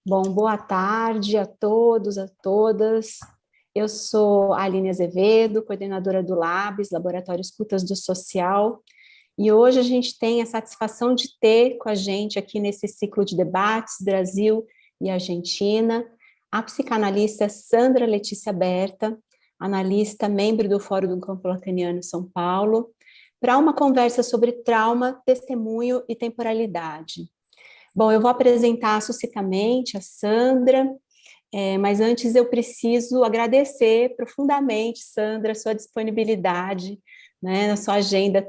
Bom, boa tarde a todos, a todas. Eu sou a Aline Azevedo, coordenadora do Labs, Laboratório Escutas do Social, e hoje a gente tem a satisfação de ter com a gente aqui nesse ciclo de debates Brasil e Argentina, a psicanalista Sandra Letícia Berta, analista, membro do Fórum do Campo Lacaniano São Paulo, para uma conversa sobre trauma, testemunho e temporalidade. Bom, eu vou apresentar sucintamente a Sandra, mas antes eu preciso agradecer profundamente, Sandra, a sua disponibilidade, né, na sua agenda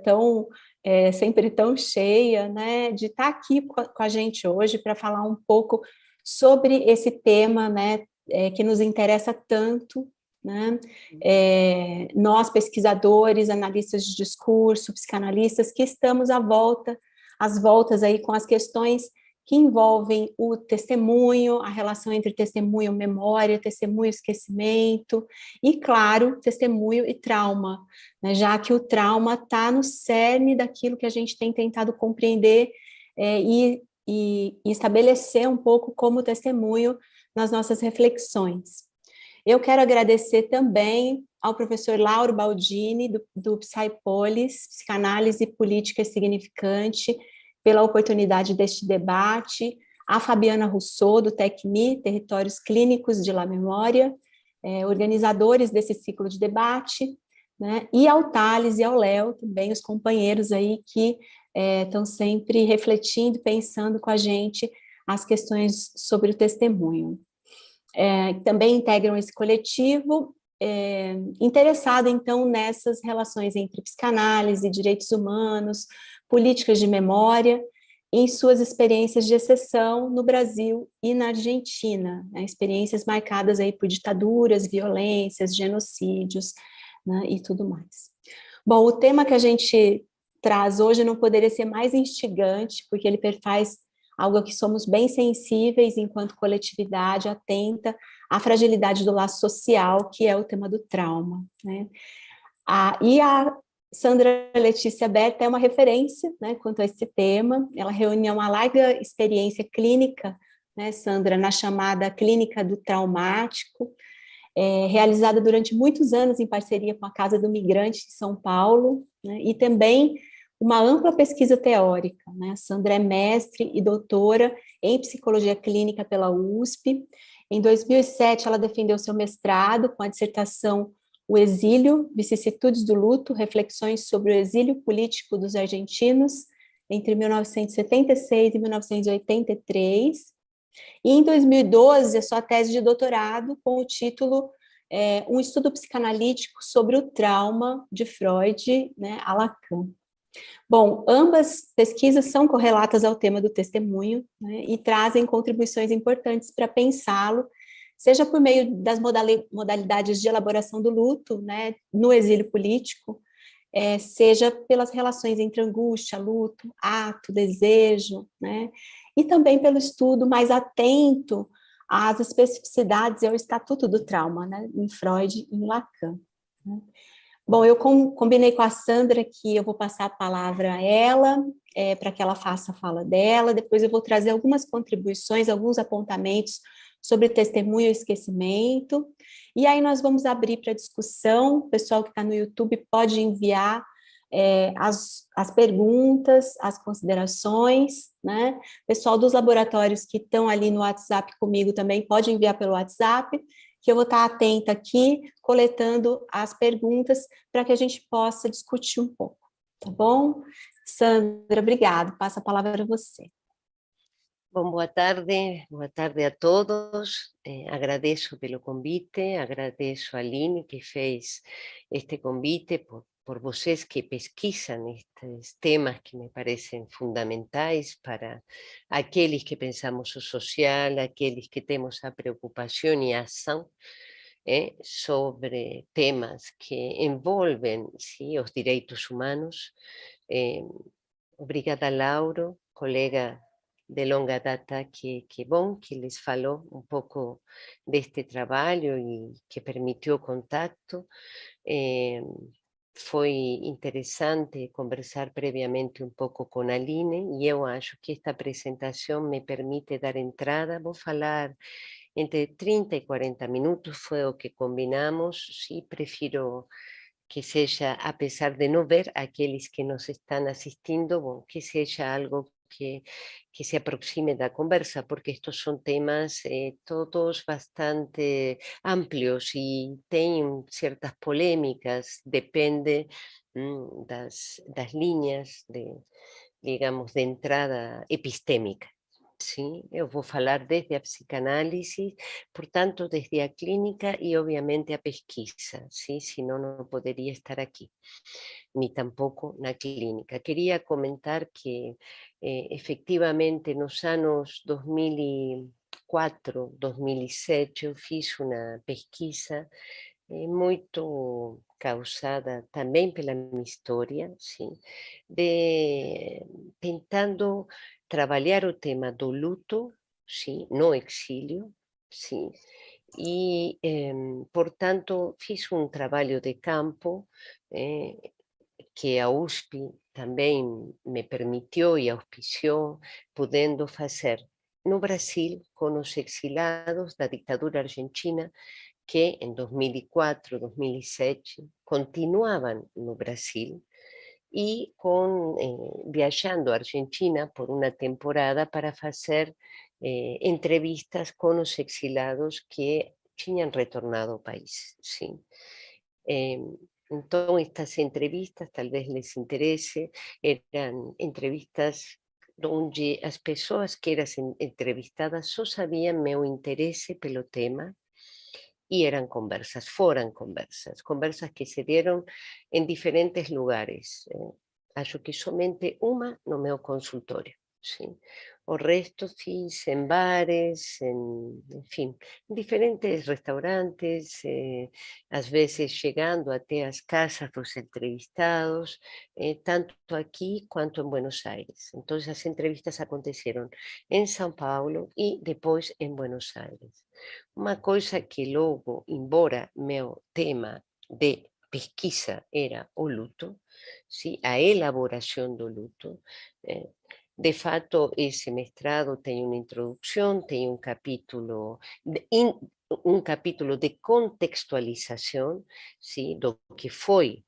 sempre tão cheia, né, de estar aqui com a gente hoje para falar um pouco sobre esse tema, né, que nos interessa tanto, né, nós pesquisadores, analistas de discurso, psicanalistas, que estamos às voltas aí com as questões que envolvem o testemunho, a relação entre testemunho e memória, testemunho e esquecimento, e, claro, testemunho e trauma, né, já que o trauma está no cerne daquilo que a gente tem tentado compreender e estabelecer um pouco como testemunho nas nossas reflexões. Eu quero agradecer também ao professor Lauro Baldini, do Psypolis, Psicanálise Política e Significante, pela oportunidade deste debate, a Fabiana Rousseau, do TECMI, Territórios Clínicos de La Memória, organizadores desse ciclo de debate, né, e ao Thales e ao Léo, também os companheiros aí que estão sempre refletindo, pensando com a gente as questões sobre o testemunho. Também integram esse coletivo, interessado, então, nessas relações entre psicanálise, direitos humanos, políticas de memória, em suas experiências de exceção no Brasil e na Argentina, né, experiências marcadas aí por ditaduras, violências, genocídios, né, e tudo mais. Bom, o tema que a gente traz hoje não poderia ser mais instigante, porque ele perfaz algo a que somos bem sensíveis enquanto coletividade atenta à fragilidade do laço social, que é o tema do trauma, né? E a Sandra Letícia Berta é uma referência, né, quanto a esse tema. Ela reúne uma larga experiência clínica, né, Sandra, na chamada clínica do traumático, realizada durante muitos anos em parceria com a Casa do Migrante de São Paulo, né, e também uma ampla pesquisa teórica, né? A Sandra é mestre e doutora em psicologia clínica pela USP. Em 2007, ela defendeu seu mestrado com a dissertação O Exílio, Vicissitudes do Luto, Reflexões sobre o Exílio Político dos Argentinos, entre 1976 e 1983. E em 2012, a sua tese de doutorado com o título Um estudo psicanalítico sobre o trauma de Freud, né, a Lacan. Bom, ambas pesquisas são correlatas ao tema do testemunho, né, e trazem contribuições importantes para pensá-lo, seja por meio das modalidades de elaboração do luto, né, no exílio político, seja pelas relações entre angústia, luto, ato, desejo, né, e também pelo estudo mais atento às especificidades e ao estatuto do trauma, né, em Freud e em Lacan, né. Bom, eu combinei com a Sandra que eu vou passar a palavra a ela, para que ela faça a fala dela, depois eu vou trazer algumas contribuições, alguns apontamentos sobre testemunho e esquecimento, e aí nós vamos abrir para discussão. O pessoal que está no YouTube pode enviar as perguntas, as considerações, né? O pessoal dos laboratórios que estão ali no WhatsApp comigo também pode enviar pelo WhatsApp, que eu vou estar atenta aqui, coletando as perguntas, para que a gente possa discutir um pouco, tá bom? Sandra, obrigada, passo a palavra a você. Bom, boa tarde a todos. Agradeço pelo convite, agradeço a Aline que fez este convite, por vocês que pesquisam estes temas que me parecem fundamentais para aqueles que pensamos o social, aqueles que temos a preocupação e a ação sobre temas que envolvem, sim, os direitos humanos. Obrigada, Lauro, colega de longa data, que bom que les falou um pouco deste trabalho e que permitiu o contato. foi interessante conversar previamente um pouco com a Aline, e eu acho que esta apresentação me permite dar entrada. Vou falar entre 30 e 40 minutos, foi o que combinamos, e prefiro que seja, apesar de não ver aqueles que nos estão assistindo, bom, que seja algo que se aproxime da conversa, porque estes são temas todos bastante amplios e têm certas polêmicas, depende das linhas digamos, de entrada epistémica. Sim, eu vou falar desde a psicanálise, portanto, desde a clínica e, obviamente, a pesquisa, sim? Senão não poderia estar aqui, nem tampouco na clínica. Queria comentar que, efectivamente, nos anos 2004, 2007, eu fiz uma pesquisa muito causada também pela minha história, sim, tentando trabalhar o tema do luto, sim, no exílio, sim, e, portanto, fiz um trabalho de campo que a USP também me permitiu e auspiciou, podendo fazer no Brasil com os exilados da ditadura argentina, que en 2004, 2007 continuaban no Brasil y viajando a Argentina por una temporada para hacer entrevistas con los exilados que tinham retornado ao país. Sim. Então, estas entrevistas, talvez les interese, eran entrevistas onde as pessoas que eram entrevistadas só sabiam meu interesse pelo tema, y eran conversas que se dieron en diferentes lugares. Acho que somente uma no meu consultorio. Sí. O resto fiz en bares, en fin, en diferentes restaurantes, às vezes chegando até as casas dos entrevistados, tanto aquí quanto en Buenos Aires. Entonces as entrevistas aconteceron en São Paulo e depois en Buenos Aires. Uma coisa que logo, embora meu tema de pesquisa era o luto, sí, a elaboración do luto, de fato esse mestrado tem uma introdução, tem um capítulo de contextualização, sí, do que foi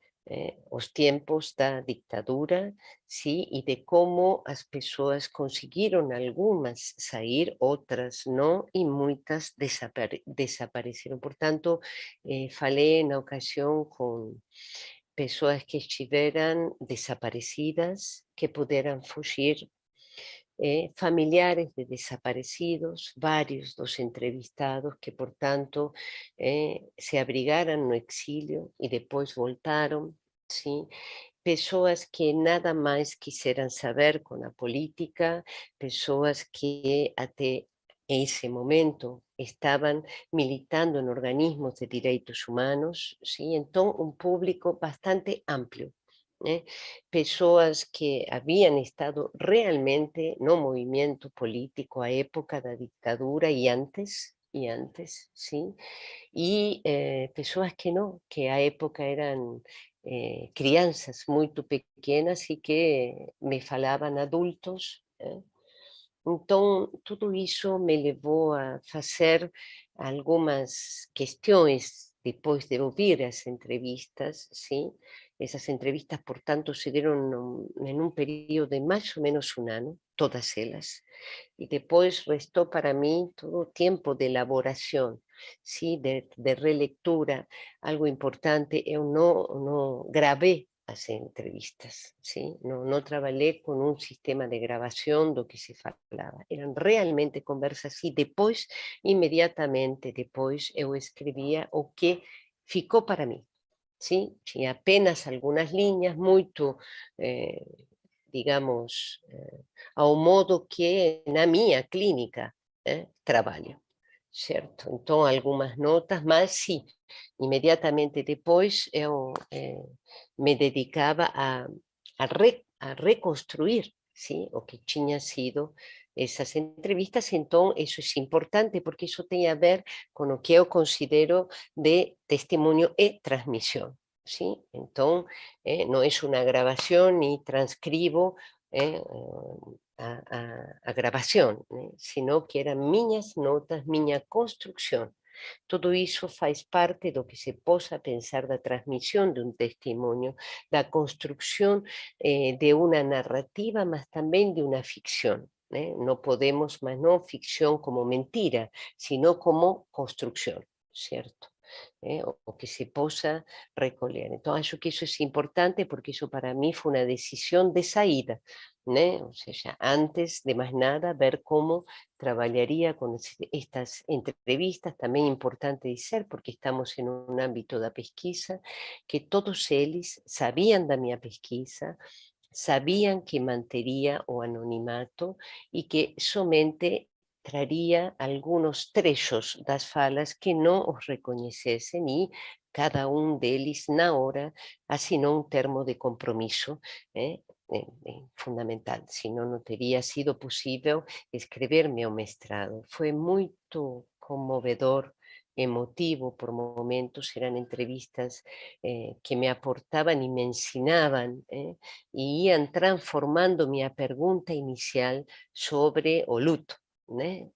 os tempos da ditadura, sí, e de como as pessoas conseguiram algumas sair, outras não, e muitas desapareceram. Portanto, falei na ocasião com pessoas que estiveram desaparecidas, que puderam fugir, familiares de desaparecidos, varios dos entrevistados que, portanto, se abrigaram no exílio e depois voltaram, sim? Pessoas que nada mais quiseram saber com a política, pessoas que até esse momento estavam militando em organismos de direitos humanos, sim? Então, um público bastante amplo. Pessoas que haviam estado realmente no movimento político à época da ditadura e antes, sim? E pessoas que não, que à época eram crianças muito pequenas e que me falavam adultos. Então, tudo isso me levou a fazer algumas questões depois de ouvir as entrevistas, sim? Essas entrevistas, portanto, se deram em um período de mais ou menos um ano, todas elas, e depois restou para mim todo o tempo de elaboração, sim? De relectura. Algo importante, eu não gravei as entrevistas, ¿sí? No trabajé con un sistema de grabación do que se falaba, eran realmente conversas y después, inmediatamente después, eu escribía o que ficou para mí, ¿sí? Tinha apenas algunas líneas, muito, digamos, ao modo que na minha clínica trabalho, certo? Então, algumas notas, mas sim, imediatamente depois eu me dedicava a reconstruir, sim, o que tinha sido essas entrevistas. Então, isso é importante porque isso tem a ver com o que eu considero de testemunho e transmissão. ¿sí? Entonces, no es una grabación ni transcribo a grabación, sino que eran minhas notas, minha construcción. Todo isso faz parte do que se possa pensar da transmissão de um testemunho, da construção de uma narrativa, mas também de uma ficção. Não podemos, mas não ficção como mentira, sino como construção, certo? O que se possa recolher. Então, acho que isso é importante porque isso para mim foi uma decisão de saída, né? Ou seja, antes de mais nada, ver como trabalharia com estas entrevistas, também é importante dizer, porque estamos em um âmbito da pesquisa, que todos eles sabiam da minha pesquisa, sabían que mantería o anonimato y que somente traría algunos trechos das falas que no os recoñecesen y cada un deles na hora asinou un termo de compromiso fundamental, senón non teria sido posible escrever meu mestrado. Foi muito conmovedor, emotivo por momentos, eran entrevistas que me aportaban y me ensinaban y iban transformando mi pregunta inicial sobre o luto, né?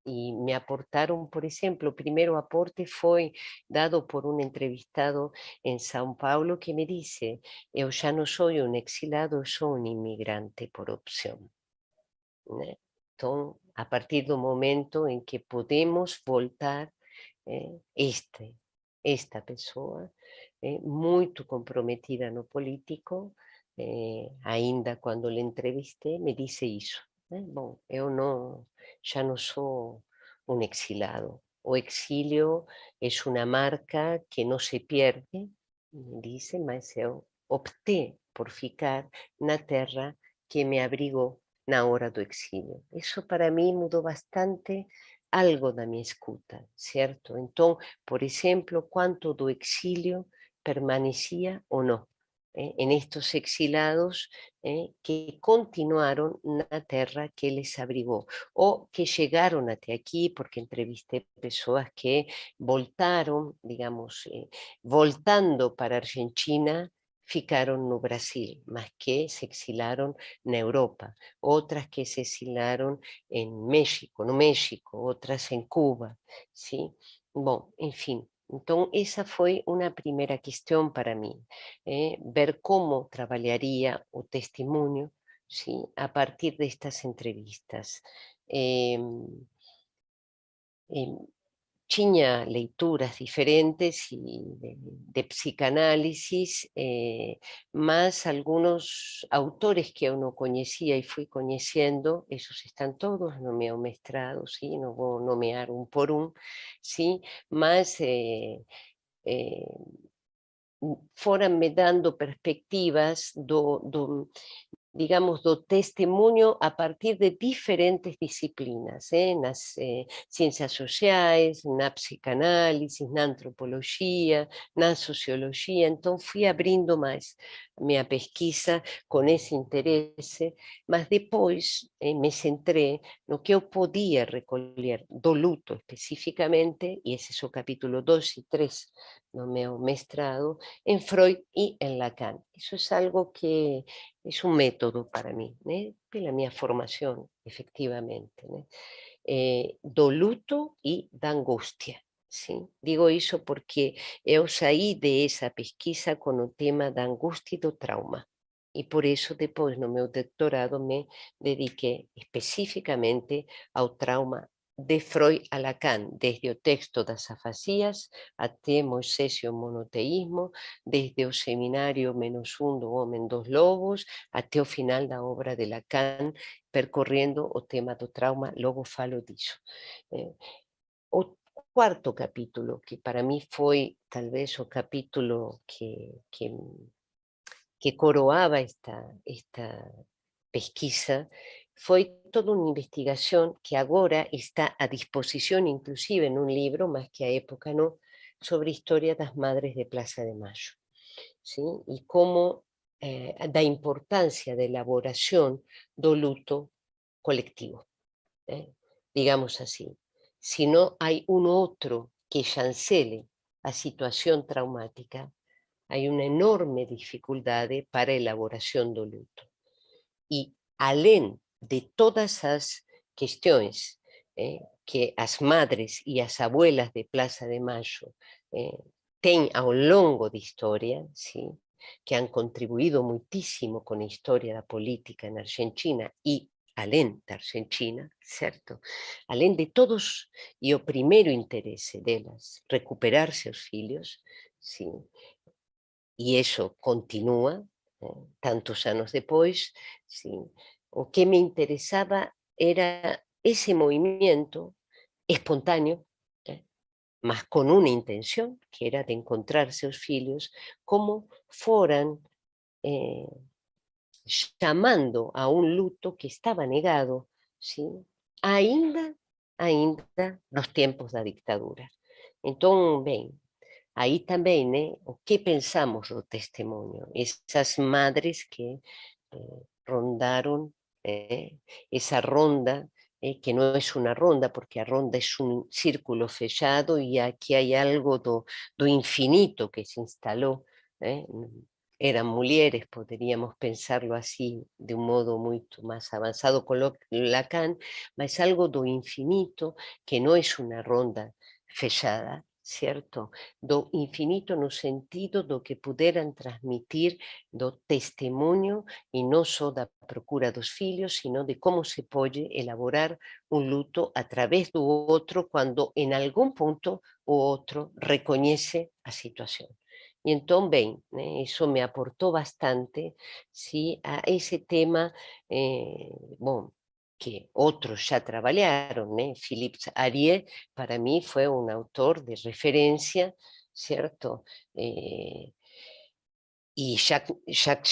Y me aportaron, por ejemplo, el primer aporte fue dado por un entrevistado en São Paulo que me dice, eu ya no soy un exilado, soy un inmigrante por opción. Né? Entonces, a partir del momento en que podemos voltar esta pessoa muito comprometida no político, ainda quando lhe entrevistei, me disse isso. Bom, eu não, já não sou um exilado. O exílio é uma marca que não se perde, me disse, mas eu optei por ficar na terra que me abrigou na hora do exílio. Isso para mim mudou bastante algo da minha escuta, certo? Então, por exemplo, quanto do exílio permanecia ou não en estos exilados que continuaron na terra que les abrigó o que llegaron hasta aquí, porque entrevisté personas que voltaron, digamos, voltando para Argentina, ficaron no Brasil, mas que se exilaron na Europa, otras que se exilaron en México, no México, otras en Cuba, ¿sí? Bom, enfim, então essa foi uma primeira questão para mim, ver como trabalharia o testemunho, ¿sí? A partir destas entrevistas. Tinha leituras diferentes y de psicanálisis, más algunos autores que eu não conhecia y fui conhecendo, esos están todos no meu mestrado, ¿sí? No vou nomear un por un, ¿sí? Mas foram-me dando perspectivas digamos, do testemunho a partir de diferentes disciplinas, nas ciências sociais, na psicanálise, na antropologia, na sociologia. Então, fui abrindo mais minha pesquisa com esse interesse, mas depois me centrei no que eu podia recolher do luto especificamente, e esse é o capítulo 2 e 3 no meu mestrado, em Freud e em Lacan. Isso é algo que es un método para mí, pela minha formación, efectivamente, do luto y da angustia. ¿Sí? Digo eso porque eu saí de esa pesquisa con o tema da angustia y do trauma. Y por eso después no meu doctorado me dediqué específicamente ao trauma de Freud a Lacan, desde o texto das afasias até Moisés e o monoteísmo, desde o seminário -1 do Homem dos Lobos até o final da obra de Lacan, percorrendo o tema do trauma, logo falo disso. O cuarto capítulo, que para mí foi talvez o capítulo que coroaba esta pesquisa, foi toda uma investigação que agora está à disposição, inclusive em um livro, mas que à época não, sobre a história das madres de Plaza de Mayo. ¿Sí? E como da importância da elaboração do luto colectivo. Digamos assim, se não há um outro que chancele a situação traumática, hay una enorme dificuldad para a elaboración do luto. E, além de todas as questões que as madres e as abuelas de Plaza de Mayo têm ao longo da história, sim, que han contribuído muitíssimo com a história da política na Argentina e além da Argentina, certo? Além de todos, e o primeiro interesse delas, recuperar seus filhos, sim, e isso continua, tantos anos depois, sim, o que me interessava era esse movimento espontâneo, mas com uma intenção, que era de encontrar seus filhos, como foram chamando a um luto que estava negado, sim, ainda nos tempos da ditadura. Então, bem, aí também, né, o que pensamos do testemunho? Essas madres que rondaron esa ronda, que no es una ronda, porque a ronda es un círculo fechado y aquí hay algo do infinito que se instaló. Eran mujeres, podríamos pensarlo así, de un modo mucho más avanzado con Lacan, mas es algo do infinito que no es una ronda fechada, ¿cierto? Do infinito no sentido do que puderan transmitir do testemunho e non só da procura dos filhos, sino de como se pode elaborar un luto a través do outro quando en algún punto o outro recoñece a situación. E entón, ben, iso me aportou bastante, sí, a ese tema, bon, que outros xa traballaron, Philippe Arié, para mí foi un autor de referencia, certo? E Jacques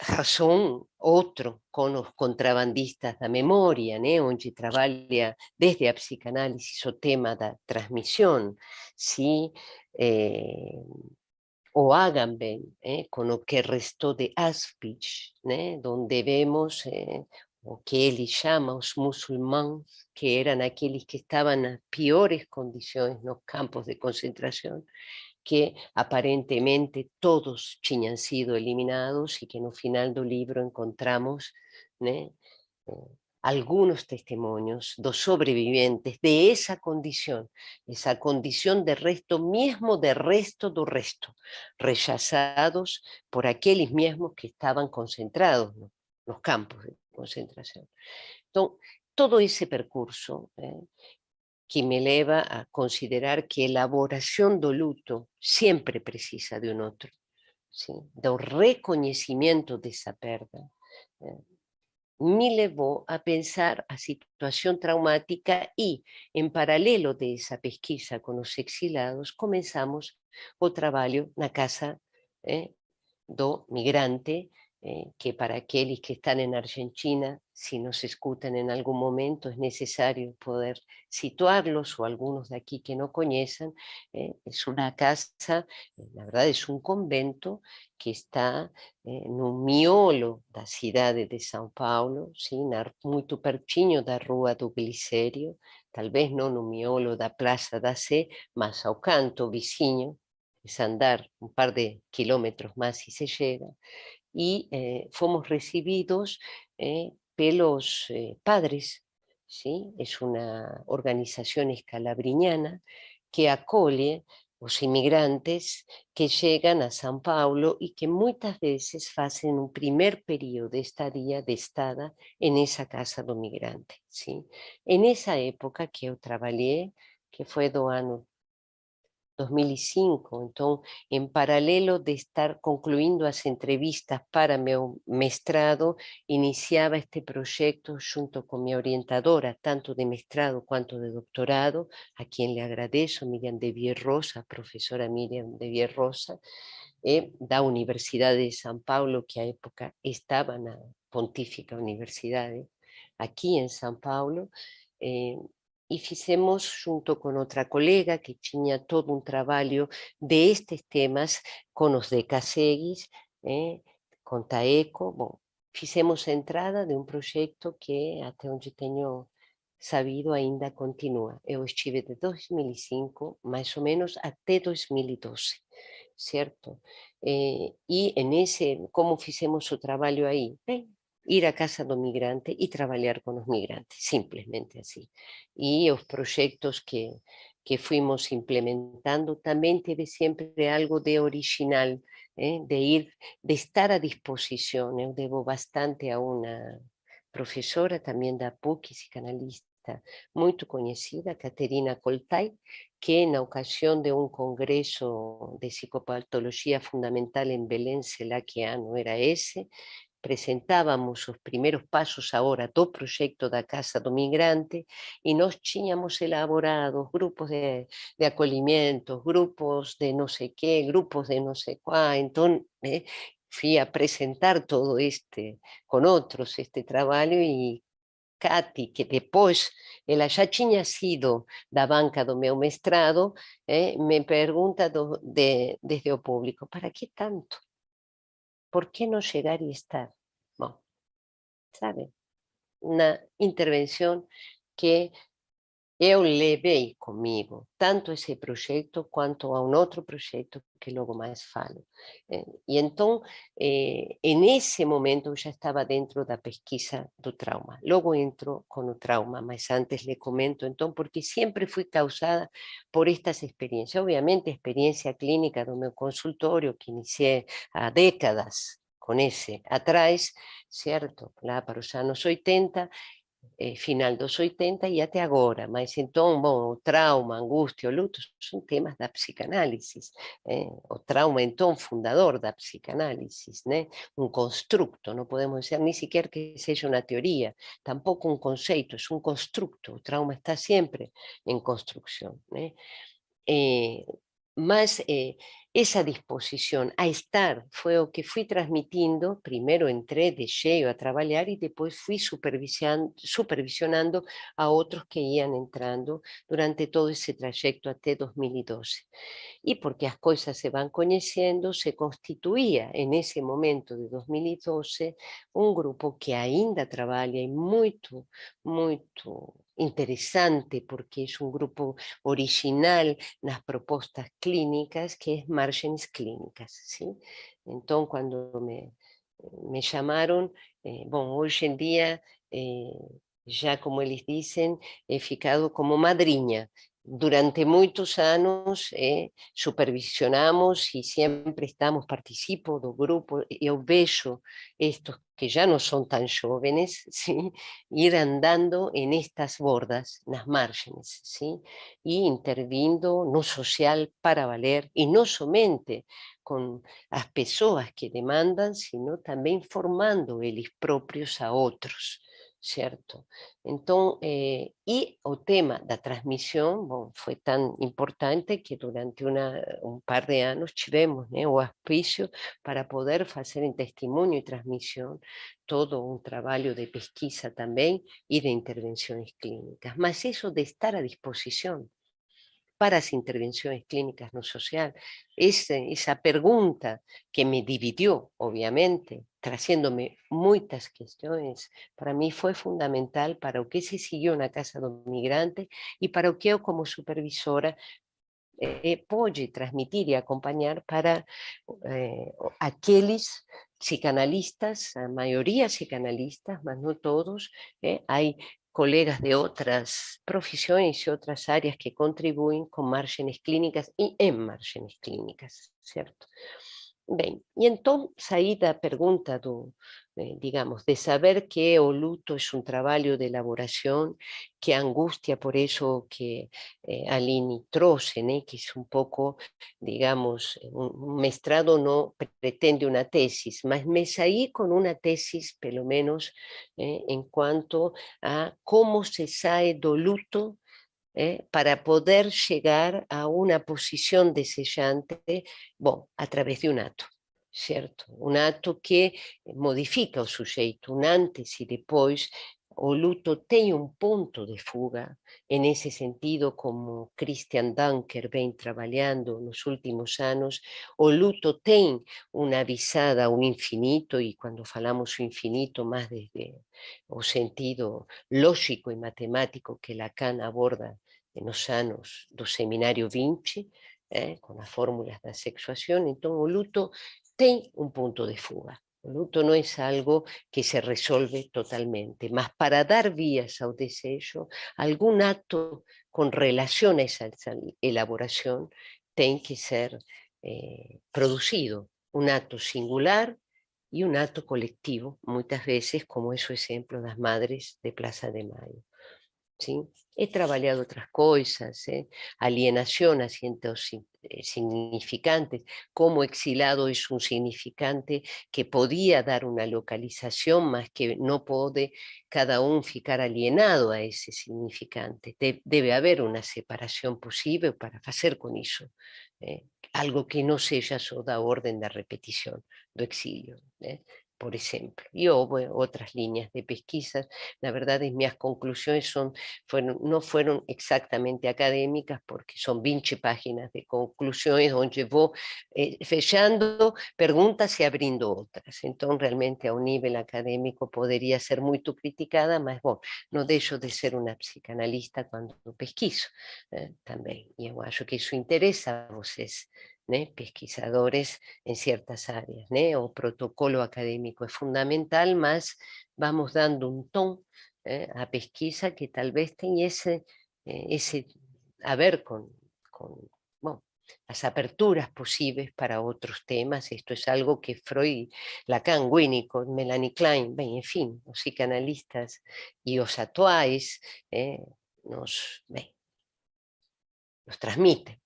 Hasson, outro con os contrabandistas da memoria, onde trabalha desde a psicanálise o tema da transmisión, sí? O Agamben, con o que restou de Auschwitz, donde vemos o que ele chama os muçulmãs, que eran aqueles que estaban nas piores condições nos campos de concentración, que aparentemente todos tinham sido eliminados e que no final do livro encontramos algunos testimonios dos sobrevivientes de esa condición de resto mismo de resto do resto, rechazados por aqueles mismos que estaban concentrados nos campos de concentración. Entonces, todo ese percurso que me leva a considerar que a elaboración do luto sempre precisa de un outro, ¿sí? Do reconhecimento dessa perda, me levou a pensar a situación traumática e, en paralelo de esa pesquisa con os exilados, comenzamos o traballo na casa do migrante, que para aqueles que están en Argentina, si nos escutan en algún momento, es necesario poder situarlos, o algunos de aquí que no conocen, es una casa, la verdad es un convento que está no miolo da cidade de São Paulo, muito pertinho da Rua do Glicério, talvez não no miolo da Praça da Sé, mas ao canto vizinho, es andar un par de kilómetros más y se llega, y fomos recibidos pelos padres, ¿sí? Es una organización escalabriñana que acolle os inmigrantes que llegan a São Paulo y que muchas veces hacen un primer periodo de estadía, de estada en esa casa do migrante, ¿sí? En esa época que eu trabajé, que fue do ano 2005, então, em paralelo de estar concluindo as entrevistas para meu mestrado, iniciava este projeto junto com minha orientadora, tanto de mestrado quanto de doutorado, a quem lhe agradeço, Miriam de Vierrosa, a professora Miriam de Vierrosa, da Universidade de São Paulo, que à época estava na Pontífica Universidade, aqui em São Paulo, e fizemos junto con outra colega que tiña todo un traballo de estes temas con os de Caseguis, con Taeco. Bom, fizemos a entrada de un proxecto que até onde teño sabido ainda continúa. Eu estive de 2005 máis ou menos até 2012. certo? E como fizemos o trabalho aí? Bem, ir à casa do migrante e trabalhar com os migrantes, simplesmente assim. E os projetos que fuimos implementando também teve sempre algo de original, de estar à disposição. Eu devo bastante a uma professora também da PUC, psicanalista, muito conhecida, Caterina Coltai, que na ocasión de un congreso de psicopatología fundamental en Belén, sei lá que ano era ese, presentábamos os primeiros pasos agora do proxecto da Casa do Migrante e nós tínhamos elaborado grupos de acolhimiento, grupos de non sei qué, grupos de non sei quá, entón fui a presentar todo este con outros este traballo e Cati, que depois ela já tinha sido da banca do meu mestrado, me pergunta desde o público, para que tanto? Por que não chegar e estar? Bom, sabe, uma intervenção que eu levei comigo tanto esse projeto quanto a um outro projeto que logo mais falo. E então, nesse momento, eu já estava dentro da pesquisa do trauma. Logo entro com o trauma, mas antes lhe comento, então, porque sempre fui causada por estas experiências. Obviamente, a experiência clínica do meu consultório, que iniciei há décadas com esse atrás, certo? Lá para os anos 80, final dos 80 e até agora, mas então, bom, o trauma, a angústia, o luto são temas da psicanálise, o trauma então fundador da psicanálise, né? Um construto, não podemos dizer nem sequer que seja uma teoria, tampouco um conceito, é um construto, o trauma está sempre em construção, né? Mas esa disposición a estar foi o que fui transmitindo. Primeiro entré de cheio a trabalhar e depois fui supervisionando a outros que iam entrando durante todo esse trajeto até 2012. E porque as coisas se van conhecendo, se constituía nesse momento de 2012 um grupo que ainda trabalha e muito, muito interesante, porque é um grupo original nas propostas clínicas, que é Margens Clínicas. ¿Sí? Então, quando me chamaram, bom, hoje em dia, já como eles dizem, he ficado como madrinha. Durante muitos anos supervisionamos e sempre estamos, participo do grupo, eu vejo estes que já não são tão jovens, ¿sí? Ir andando en estas bordas, nas margens, ¿sí? E intervindo no social para valer, e não somente com as pessoas que demandam, sino também formando eles próprios a outros, certo? Então, e o tema da transmissão, bom, foi tão importante que durante um par de anos tivemos, né, o auspício para poder fazer em testemunho e transmissão todo um trabalho de pesquisa também e de intervenções clínicas. Mas isso de estar à disposição para as intervenções clínicas no social, essa pergunta que me dividiu, obviamente, trazendo-me muitas questões, para mim foi fundamental para o que se seguiu na Casa do Migrante e para o que eu, como supervisora, pude transmitir e acompanhar para aqueles psicanalistas, a maioria psicanalistas, mas não todos, há colegas de outras profissões e outras áreas que contribuem com margens clínicas e em margens clínicas, certo? Bem, e então saí da pergunta digamos, de saber que o luto é um trabalho de elaboração, que a angústia, por isso que a Aline trouxe, né, que é um pouco, digamos, um mestrado não pretende uma tese, mas me saí com uma tese, pelo menos, enquanto a como se sai do luto, para poder llegar a una posición desejante, bueno, a través de un acto, certo? Un acto que modifica o sujeito, un antes e depois. O luto tem um ponto de fuga, nesse sentido, como Christian Dunker vem trabalhando nos últimos anos, o luto tem uma visada, um infinito, e quando falamos o infinito, mais desde o sentido lógico e matemático que Lacan aborda nos anos do Seminário 20, com as fórmulas da sexuação. Então o luto tem um ponto de fuga. O luto não é algo que se resolve totalmente, mas para dar vías ao desejo, algum ato com relação a essa elaboração tem que ser produzido. Um ato singular y un acto colectivo, muchas veces, como es o ejemplo das madres de Plaza de Mayo. ¿Sí? He trabajado otras cosas, alienación, asientos significantes, como exilado es un significante que podía dar una localización, más que no puede cada uno ficar alienado a ese significante. Debe haber una separación posible para hacer con eso. Algo que no seja só da orden da repetición, do exilio, por ejemplo. Y hubo otras líneas de pesquisa. La verdad, mis conclusiones no fueron exactamente académicas, porque son 20 páginas de conclusiones donde voy fechando preguntas y abriendo otras. Entonces, realmente a un nivel académico podría ser muy criticada, mas bueno, no dejo de ser una psicanalista cuando pesquiso también. Y yo acho que eso interesa a vocês, pesquisadores en ciertas áreas. O protocolo académico es fundamental, mas vamos dando un ton a pesquisa que tal vez tenga ese a ver con bueno, las aperturas posibles para otros temas. Esto es algo que Freud, Lacan, Winnicott, Melanie Klein, en fin, los psicanalistas y los actuales nos transmiten.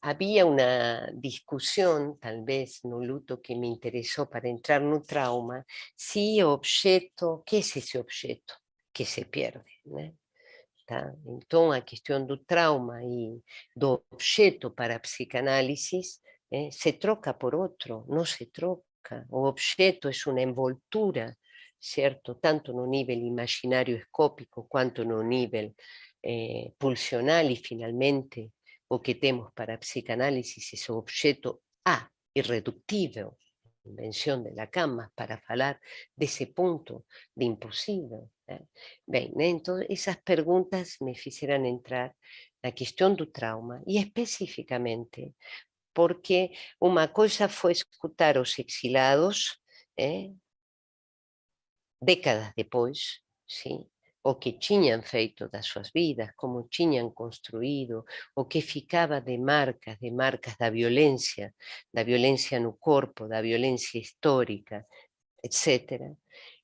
Había una discusión, tal vez, no luto, que me interesó para entrar no trauma, si objeto, que é esse objeto que se perde, Tá? Então, a questão do trauma e do objeto para a psicanálise se troca por outro, não se troca. O objeto é uma envoltura, certo? Tanto no nível imaginário escópico, quanto no nível pulsional, e finalmente o que temos para a psicanálise é o objeto irreductível, invención de Lacan, para falar desse ponto de imposible. Entonces esas preguntas me hicieron entrar na questão do trauma, e especificamente porque uma coisa foi escutar os exilados décadas depois, sim, o que tinham feito das suas vidas, como tinham construído, o que ficava de marcas da violência no corpo, da violência histórica, etc.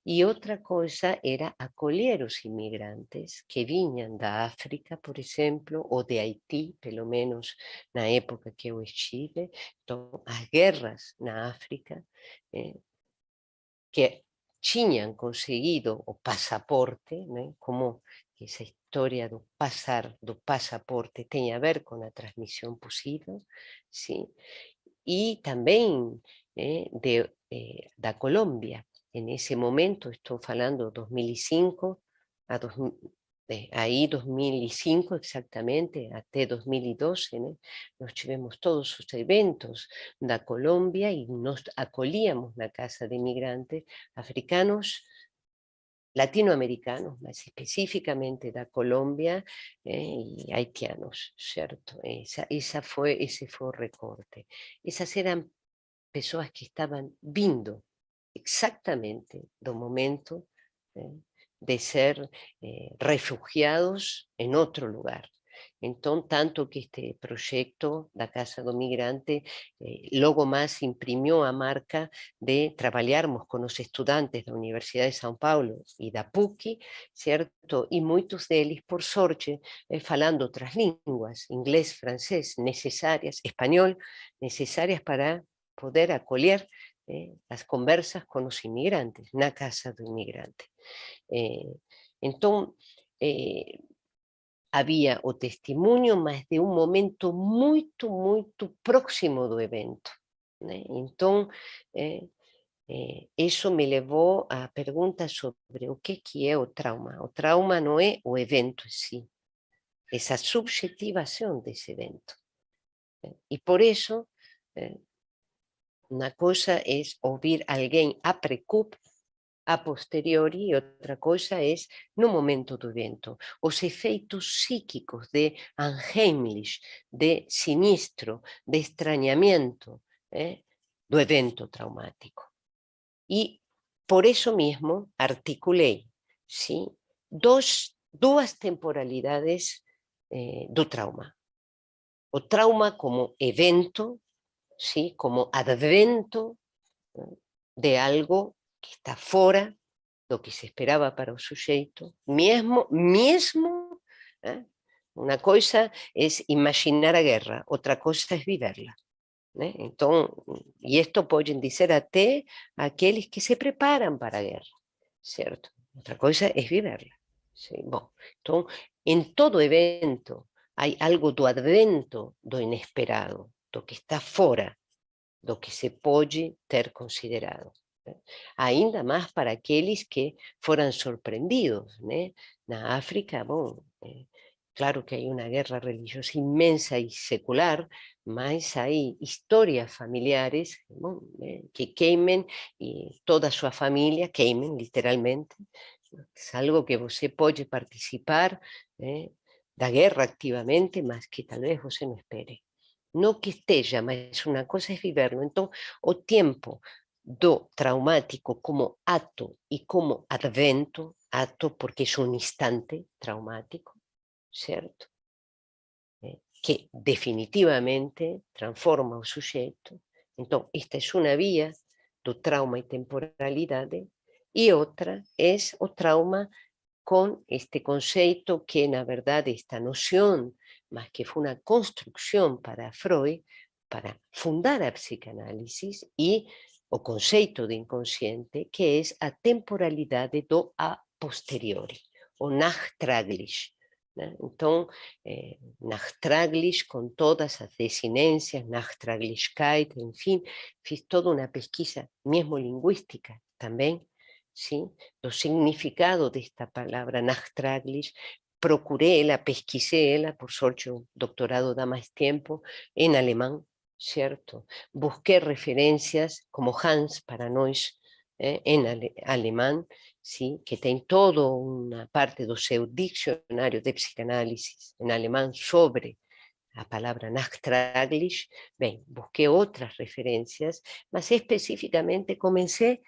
E outra coisa era acolher os imigrantes que vinham da África, por exemplo, ou de Haití, pelo menos na época que eu estive. Então, as guerras na África, que tinham conseguido o pasaporte, como essa história do pasaporte tem a ver com a transmissão possível, sim? E também da Colômbia. En ese momento, estoy hablando 2005, ahí 2005 exactamente, hasta 2012, nos tivemos todos los eventos de Colombia y nos acolíamos en la casa de inmigrantes africanos, latinoamericanos, más específicamente de Colombia y haitianos, ¿cierto? Ese fue el recorte. Esas eran personas que estaban vindo exactamente do momento de ser refugiados en otro lugar. Entonces, tanto que este proyecto da Casa do Migrante logo más imprimió a marca de trabalharmos con los estudiantes da Universidad de São Paulo y da PUC, ¿cierto? Y muchos deles, por sorte, falando otras lenguas, inglés, francés, necesarias, español, necesarias para poder acolher as conversas com os imigrantes, na casa do imigrante. Então, havia o testemunho, mas de um momento muito, muito próximo do evento. Então, isso me levou à pergunta sobre o que é o trauma. O trauma não é o evento em si, essa subjetivação desse evento. E por isso, una cosa es oír a alguien a precup a posteriori e outra coisa é no momento do evento. Os efeitos psíquicos de unheimlich, de sinistro, de estranhamento do evento traumático. E por eso mismo articulei, ¿sí?, duas temporalidades do trauma. O trauma como evento, ¿sí?, como advento de algo que está fora do que se esperaba para o sujeito, mesmo uma coisa é imaginar a guerra, outra coisa é viverla. Então, e isto podem dizer até aqueles que se preparam para a guerra, certo? Outra coisa é viverla. Sí? Bom, então, em todo evento, há algo do advento do inesperado, do que está fora do que se pode ter considerado. Ainda mais para aqueles que foram surpreendidos. Na África, bom, claro que há uma guerra religiosa imensa e secular, mas há histórias familiares, bom, que queimem e toda a sua família queimem, literalmente. É algo que você pode participar da guerra ativamente, mas que talvez você não espere. Não que esteja, mas uma coisa é viverlo. Então, o tempo do traumático como ato e como advento, ato porque é um instante traumático, certo? Que definitivamente transforma o sujeito. Então, esta é uma via do trauma e temporalidade, e outra é o trauma con este conceito que, na verdade, esta noción, mas que foi uma construção para Freud, para fundar a psicanálisis, e o conceito de inconsciente, que é a temporalidade do a posteriori, o nachtraglich. Então, nachtraglich, com todas as desinências, nachtraglichkeit, enfim, fiz toda uma pesquisa, mesmo linguística também, ¿sí?, do significado desta palavra nachtraglich. Procurei-la, pesquisei-la, por sorte o doctorado dá mais tempo, em alemão, certo? Busquei referências como Hans para nós, em alemão, ¿sí?, que tem toda uma parte do seu dicionário de psicanálise em alemão sobre a palavra nachtraglich. Bem, busquei outras referências, mas especificamente comecei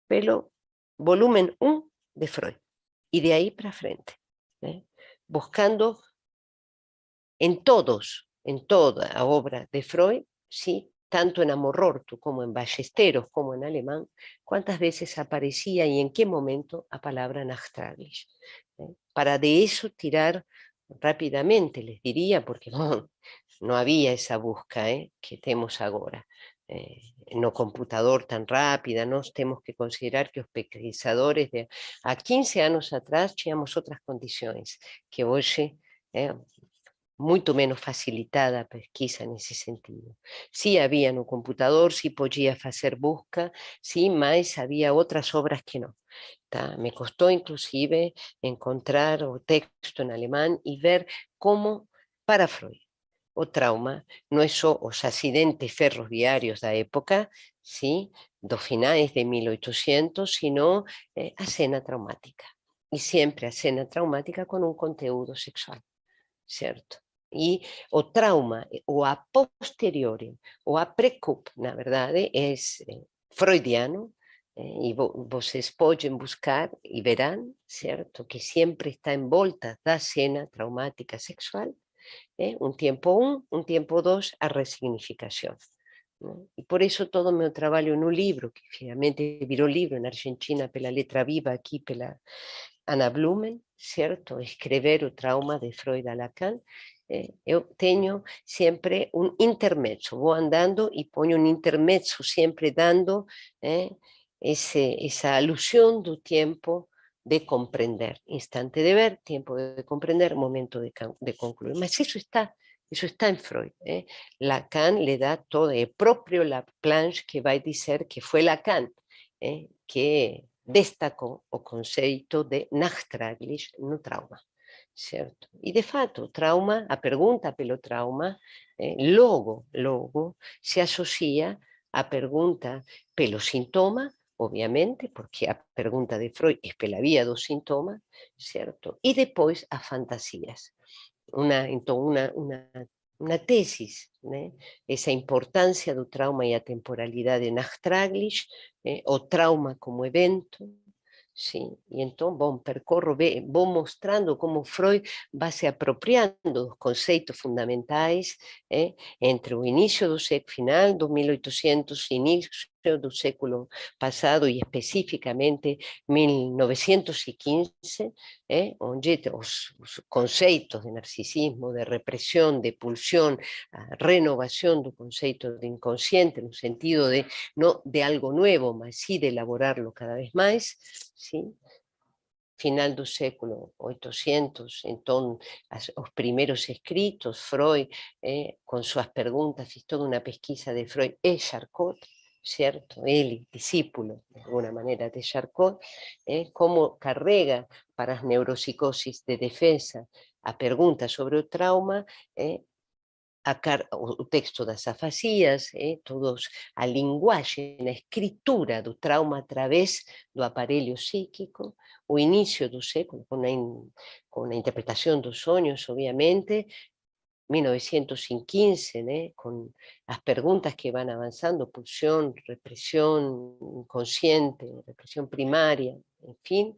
pelo volumen 1 de Freud, y de ahí para frente, buscando en toda la obra de Freud, ¿sí?, tanto en Amor Rorto como en Ballesteros, como en alemán, cuántas veces aparecía y en qué momento la palabra nachtraglich. Para de eso tirar rápidamente, les diría, porque no había esa busca que tenemos ahora. No computador tan rápida, nós temos que considerar que os pesquisadores de há 15 anos atrás tínhamos outras condições, que hoje muito menos facilitada a pesquisa nesse sentido. Sí havia no computador, sí podia fazer busca, sí, mas havia outras obras que não. Tá? Me costou, inclusive, encontrar o texto em alemão e ver como, para Freud, o trauma não é só os acidentes ferroviários da época, ¿sí?, dos finais de 1800, sino a cena traumática. E sempre a cena traumática com um conteúdo sexual, certo? E o trauma, o a posteriori, o a precup, na verdade, é freudiano, e vocês podem buscar e verão, certo, que sempre está em volta da cena traumática sexual. Un tiempo 1, un tiempo 2, a resignificación. E por isso todo o meu trabalho no livro, que finalmente virou livro na Argentina pela Letra Viva, aqui pela Anna Blumen, certo? Escrever o trauma de Freud a Lacan. Eu tenho sempre um intermezzo, vou andando e ponho um intermezzo, sempre dando essa alusão do tempo de comprender, instante de ver, tiempo de comprender, momento de concluir. Mas eso está en Freud. Lacan le da todo, é propio Laplanche que vai dizer que foi Lacan que destacou o conceito de nachtraglich no trauma, certo? E de fato, o trauma, a pergunta pelo trauma, logo se associa a pergunta pelo sintoma obviamente, porque a pergunta de Freud é pela vía do sintoma, certo? E depois as fantasias. Então, uma tesis, né? Essa importância do trauma e a temporalidade Nachträglich, o trauma como evento, sim. E então, bom, percorro, vou mostrando como Freud vai se apropriando dos conceitos fundamentais entre o início do século, final dos 1800, início do século passado e especificamente 1915, onde os conceitos de narcisismo, de repressão, de pulsão, a renovação do conceito de inconsciente, no sentido de no de algo nuevo, mas sí de elaborarlo cada vez más, ¿sí? Final do século 800, entón, os primeiros escritos, Freud, con súas preguntas, fiz toda unha pesquisa de Freud e Charcot, certo? Ele, discípulo, de alguna maneira, de Charcot, como carrega para as neuropsicosis de defensa a pergunta sobre o trauma, o texto das afasias, todos a linguagem, a escritura do trauma através do aparelho psíquico, o início do século, com a interpretação dos sonhos, obviamente, 1915, com as perguntas que vão avançando, pulsão, repressão inconsciente, repressão primária, enfim,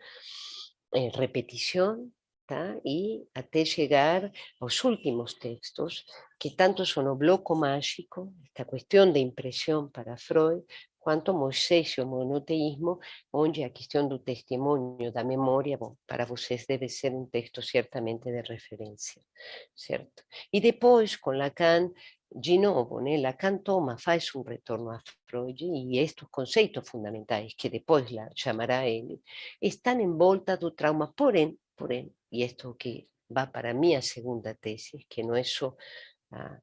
repetição, tá? E até chegar aos últimos textos, que tanto son o bloco mágico, esta cuestión de impresión para Freud, quanto Moisés e o monoteísmo, onde a questão do testemunho, da memória, bom, para vocês deve ser um texto certamente de referência, certo? E depois, com Lacan, de novo, Lacan faz um retorno a Freud e estes conceitos fundamentais, que depois chamará ele, estão em volta do trauma, porém, e isto que vai para a minha segunda tese, que não é só a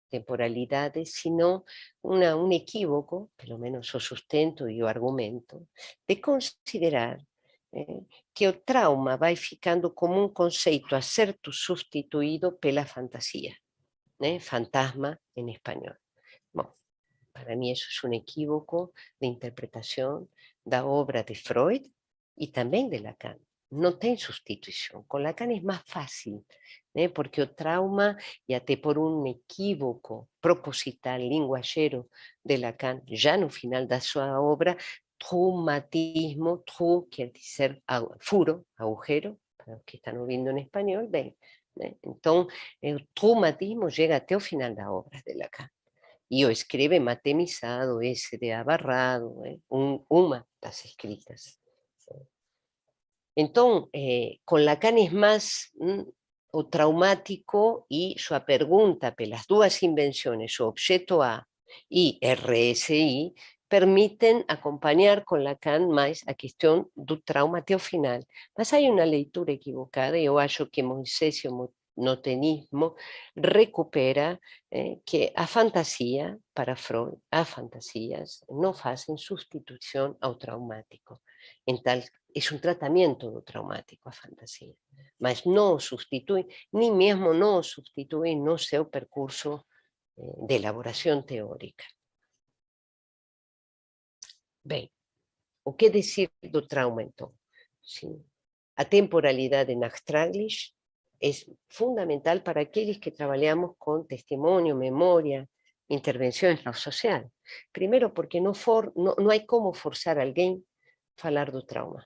temporalidade, sino un equívoco, pelo menos o sustento e o argumento, de considerar que o trauma vai ficando como un conceito a ser substituído pela fantasía, fantasma en español. Bom, para mí eso es un equívoco de interpretación da obra de Freud e tamén de Lacan. Non ten sustitución. Con Lacan é máis fácil, porque o trauma, e até por un equívoco proposital linguaxero de Lacan, já no final da súa obra, traumatismo, quer dizer furo, agujero, para os que están ouvindo en español, ben, entón o traumatismo chega até o final da obra de Lacan. E o escreve matemizado, ese de Abarrado, uma das escritas. Entón, con Lacan é máis o traumático e súa pergunta pelas dúas invenciones, o obxeto A e RSI, permiten acompañar con Lacan máis a questão do trauma até o final. Mas hai unha leitura equivocada, e eu acho que Moisés e o notenismo recupera que a fantasía, para Freud, as fantasias non facen sustitución ao traumático. En tal, é un tratamento do traumático a fantasía, mas non o substitui, ni mesmo non o substitui no seu percurso de elaboración teórica. Ben, o que decir do trauma, entón? Sim. A temporalidade Nachträglich é fundamental para aqueles que trabalhamos com testemunho, memória, intervenções no social. Primeiro, porque não há como forçar alguém a falar do trauma.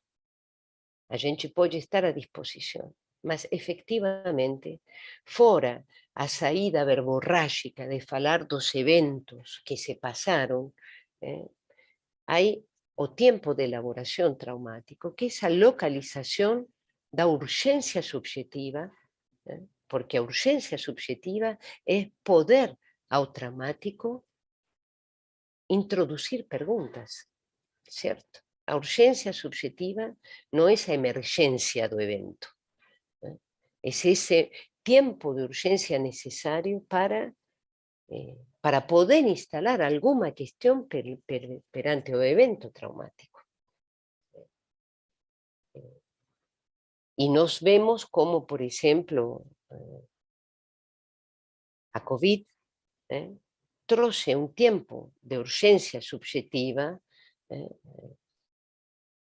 A gente pode estar à disposição, mas efectivamente, fora a saída verborrágica de falar dos eventos que se passaram, hai o tempo de elaboración traumático, que é esa localización da urxencia subjetiva, porque a urxencia subjetiva é poder ao traumático introducir preguntas, certo? A urxencia subjetiva non é esa emergencia do evento, é ese tempo de urxencia necesario para poder instalar alguma cuestión perante o evento traumático. Y nos vemos como, por ejemplo, a COVID trouxe un tiempo de urgencia subjetiva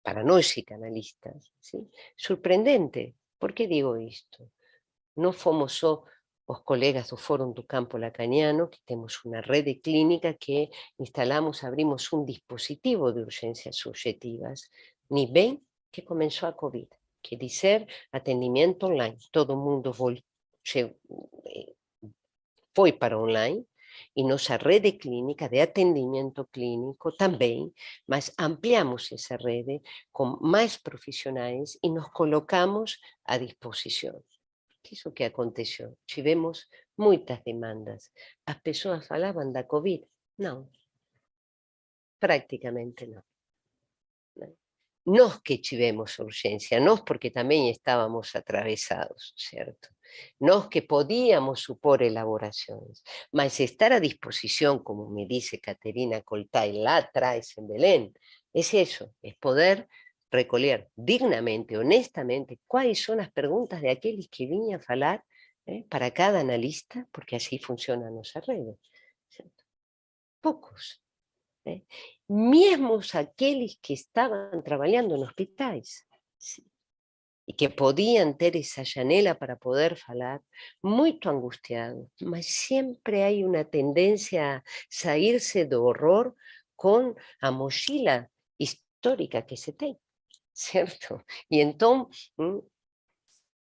para nós psicanalistas, ¿sí? Surpreendente. Por que digo isto? Não fomos só os colegas do Fórum do Campo Lacaniano, que temos uma rede clínica que instalamos, abrimos um dispositivo de urgências subjetivas, nem bem que começou a Covid, quer dizer, atendimento online. Todo mundo foi para online, e nossa rede clínica de atendimento clínico também, mas ampliamos essa rede com mais profissionais e nos colocamos à disposição. Isso que aconteceu. Tivemos muitas demandas. As pessoas falavam da Covid? Não. Praticamente não. Nós que tivemos urgência, nós porque também estávamos atravesados, certo? Nós que podíamos supor elaborações, mas estar à disposição, como me disse Caterina Coltai lá atrás em Belém, é isso, é poder recolher dignamente, honestamente, quais são as perguntas daqueles que vinham falar para cada analista, porque assim funciona a nossa rede. Certo? Poucos. Mesmo aqueles que estavam trabalhando em hospitais, sim, e que podiam ter essa janela para poder falar, muito angustiados, mas sempre há uma tendência a sair-se do horror com a mochila histórica que se tem, certo? E então,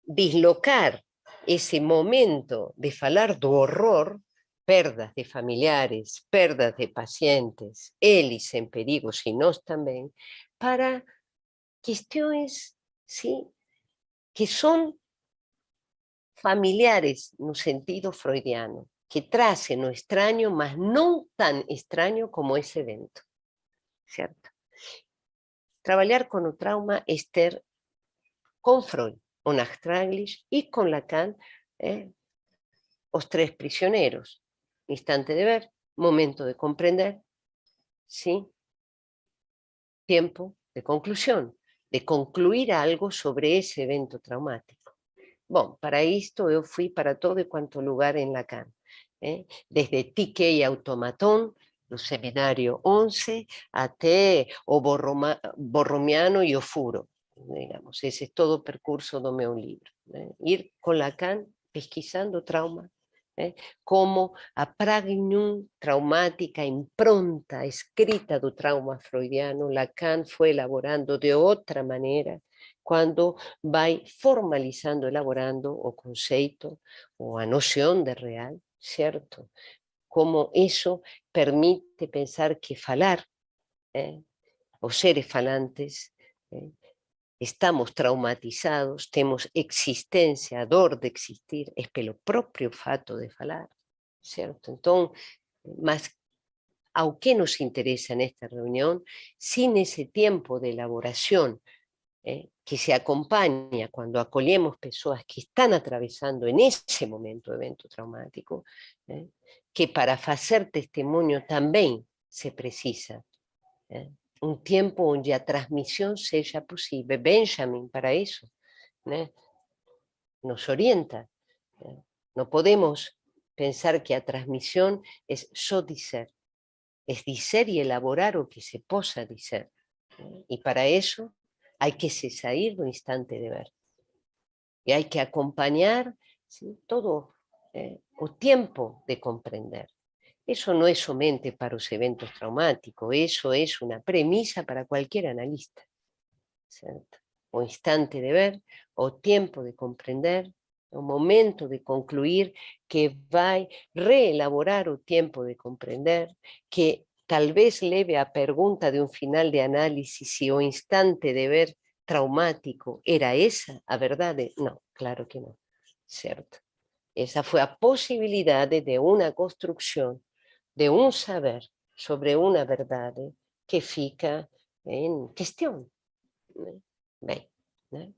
deslocar esse momento de falar do horror, perdas de familiares, perdas de pacientes, eles em perigo, e nós também, para questões, sim, que são familiares no sentido freudiano, que trazem o estranho, mas não tão estranho como esse evento, certo? Trabalhar com o trauma é ter com Freud, o Nachträglich e com Lacan, os tres prisioneros. Instante de ver, momento de comprender, ¿sí? Tiempo de conclusión, de concluir algo sobre ese evento traumático. Bom, para isto eu fui para todo e quanto lugar em Lacan. Desde Tique e Automatón, do Seminário 11, até o Borromiano e o Furo. Digamos, ese é todo o percurso do meu livro. Ir con Lacan pesquisando trauma, como a pragnum traumática, impronta escrita do trauma freudiano, Lacan foi elaborando de outra maneira, quando vai formalizando, elaborando o conceito ou a noção de real, certo? Como isso permite pensar que falar, os seres falantes, estamos traumatizados, temos existência, a dor de existir, é pelo próprio fato de falar, certo? Então, mas ao que nos interessa nesta reunião, sin esse tempo de elaboração, que se acompaña cuando acolhemos pessoas que están atravesando en ese momento o evento traumático, que para fazer testemunho também se precisa um tempo onde a transmissão seja possível. Benjamin, para isso, nos orienta. Não podemos pensar que a transmissão é só dizer, é dizer e elaborar o que se possa dizer. E para isso, hay que se sair do instante de ver. Y hay que acompañar, ¿sí?, todo o tiempo de comprender. Eso no es somente para los eventos traumáticos, eso es una premisa para cualquier analista, ¿cierto? O instante de ver, o tiempo de comprender, o momento de concluir que vai reelaborar o tiempo de comprender, que tal vez leve a pergunta de un final de análisis si o instante de ver traumático era esa a verdade. Não, claro que não, certo? Essa foi a possibilidade de uma construção, de um saber sobre uma verdade que fica em questão. Bem,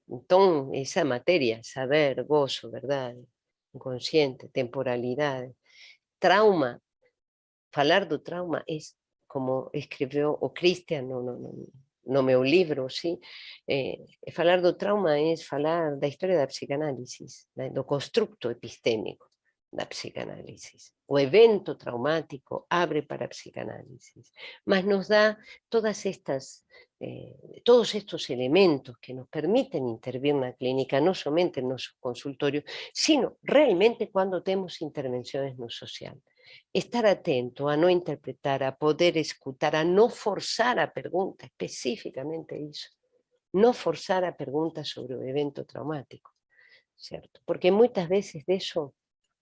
então essa matéria, saber, gozo, verdade, inconsciente, temporalidade, trauma, falar do trauma é, como escreveu o Christian no meu livro, sim, falar do trauma é falar da história da psicanálise, do construto epistêmico, la psicanálisis. O evento traumático abre para psicanálisis, mas nos da todos estos elementos que nos permiten intervenir en la clínica, no solamente en nuestros consultorios, sino realmente cuando tenemos intervenciones no sociales. Estar atento a no interpretar, a poder escuchar, a no forzar a preguntas, específicamente eso, no forzar a preguntas sobre el evento traumático, ¿cierto? Porque muchas veces de eso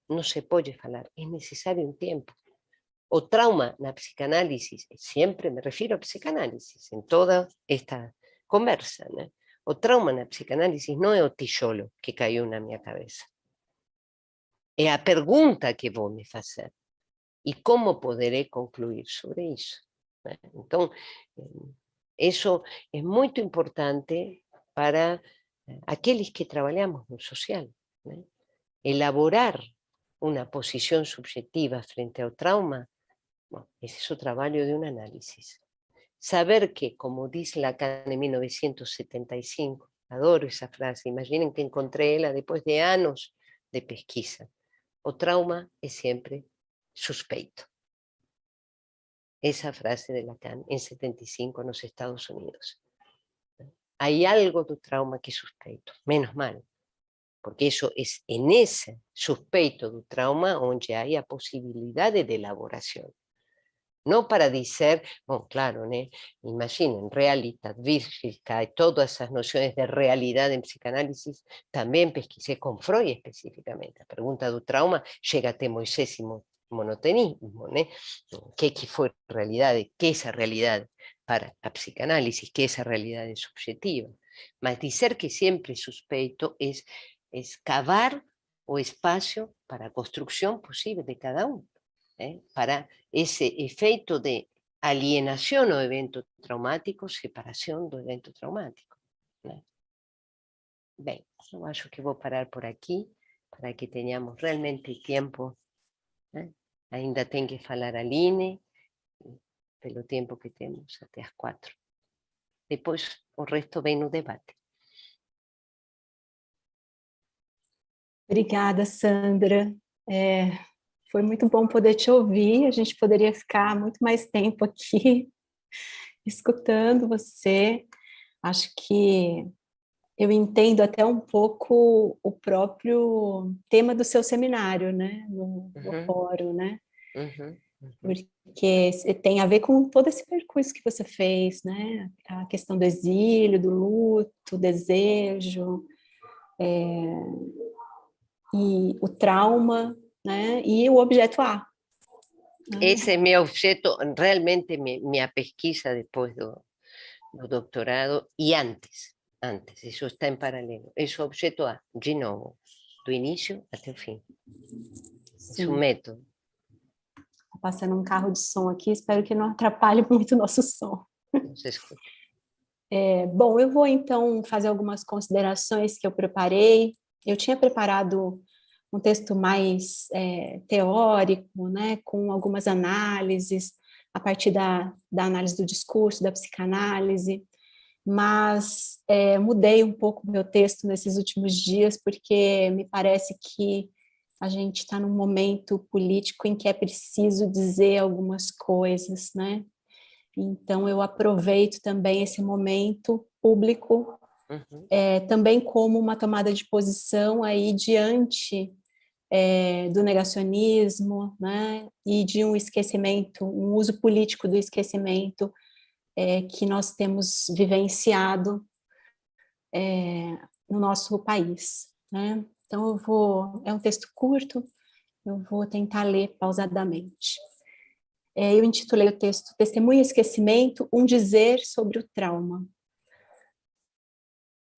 no se puede hablar, es necesario un tiempo. O trauma na psicanálisis, siempre me refiero a psicanálisis, en toda esta conversa, ¿no? O trauma na psicanálisis no é o tijolo que caiu na minha cabeça. É a pergunta que vou me fazer. E como poderei concluir sobre isso, né? Então, isso é muito importante para aqueles que trabalhamos no social, né? Elaborar una posición subjetiva frente al trauma, bueno, ese es el trabajo de un análisis. Saber que, como dice Lacan en 1975, adoro esa frase, imaginen que encontré ella después de años de pesquisa, o trauma es siempre suspeito. Esa frase de Lacan en 75 en los Estados Unidos. Hay algo de trauma que es suspeito, menos mal, porque eso es en ese suspeito do trauma onde hay a posibilidad de elaboración. No para decir, bueno, claro, ¿no? Imaginen, realidad, virgica y todas esas nociones de realidad en psicanálisis, también pesquisé con Freud específicamente. La pregunta do trauma llega até Moisés y monoteísmo, ¿no? ¿Qué fue realidad? ¿Qué es esa realidad para la psicanálisis? ¿Qué es esa realidad subjetiva? Mas decir que siempre suspeito es cavar o espacio para construcción posible de cada uno, para ese efecto de alienación o evento traumático, separación do evento traumático. Bem, eu acho que vou parar por aqui, para que tenhamos realmente tempo. Ainda tem que falar a Aline, pelo tempo que temos, até as 4. Depois, o resto vem no debate. Obrigada, Sandra. Foi muito bom poder te ouvir. A gente poderia ficar muito mais tempo aqui escutando você. Acho que eu entendo até um pouco o próprio tema do seu seminário, né? No fórum, né? Porque tem a ver com todo esse percurso que você fez, né? A questão do exílio, do luto, o desejo, e o trauma, né? E o objeto A. Esse é meu objeto, realmente minha pesquisa depois do doutorado, e antes, isso está em paralelo. Esse é o objeto A, de novo, do início até o fim. É um método. Está passando um carro de som aqui, espero que não atrapalhe muito o nosso som. Não se escuta. Bom, eu vou então fazer algumas considerações que eu preparei. Eu tinha preparado um texto mais teórico, né, com algumas análises, a partir da análise do discurso, da psicanálise, mas mudei um pouco o meu texto nesses últimos dias, porque me parece que a gente está num momento político em que é preciso dizer algumas coisas, né? Então, eu aproveito também esse momento público, também como uma tomada de posição aí diante do negacionismo, né? E de um esquecimento, um uso político do esquecimento que nós temos vivenciado no nosso país, né? Então, é um texto curto, eu vou tentar ler pausadamente. Eu intitulei o texto Testemunha e Esquecimento, um dizer sobre o trauma.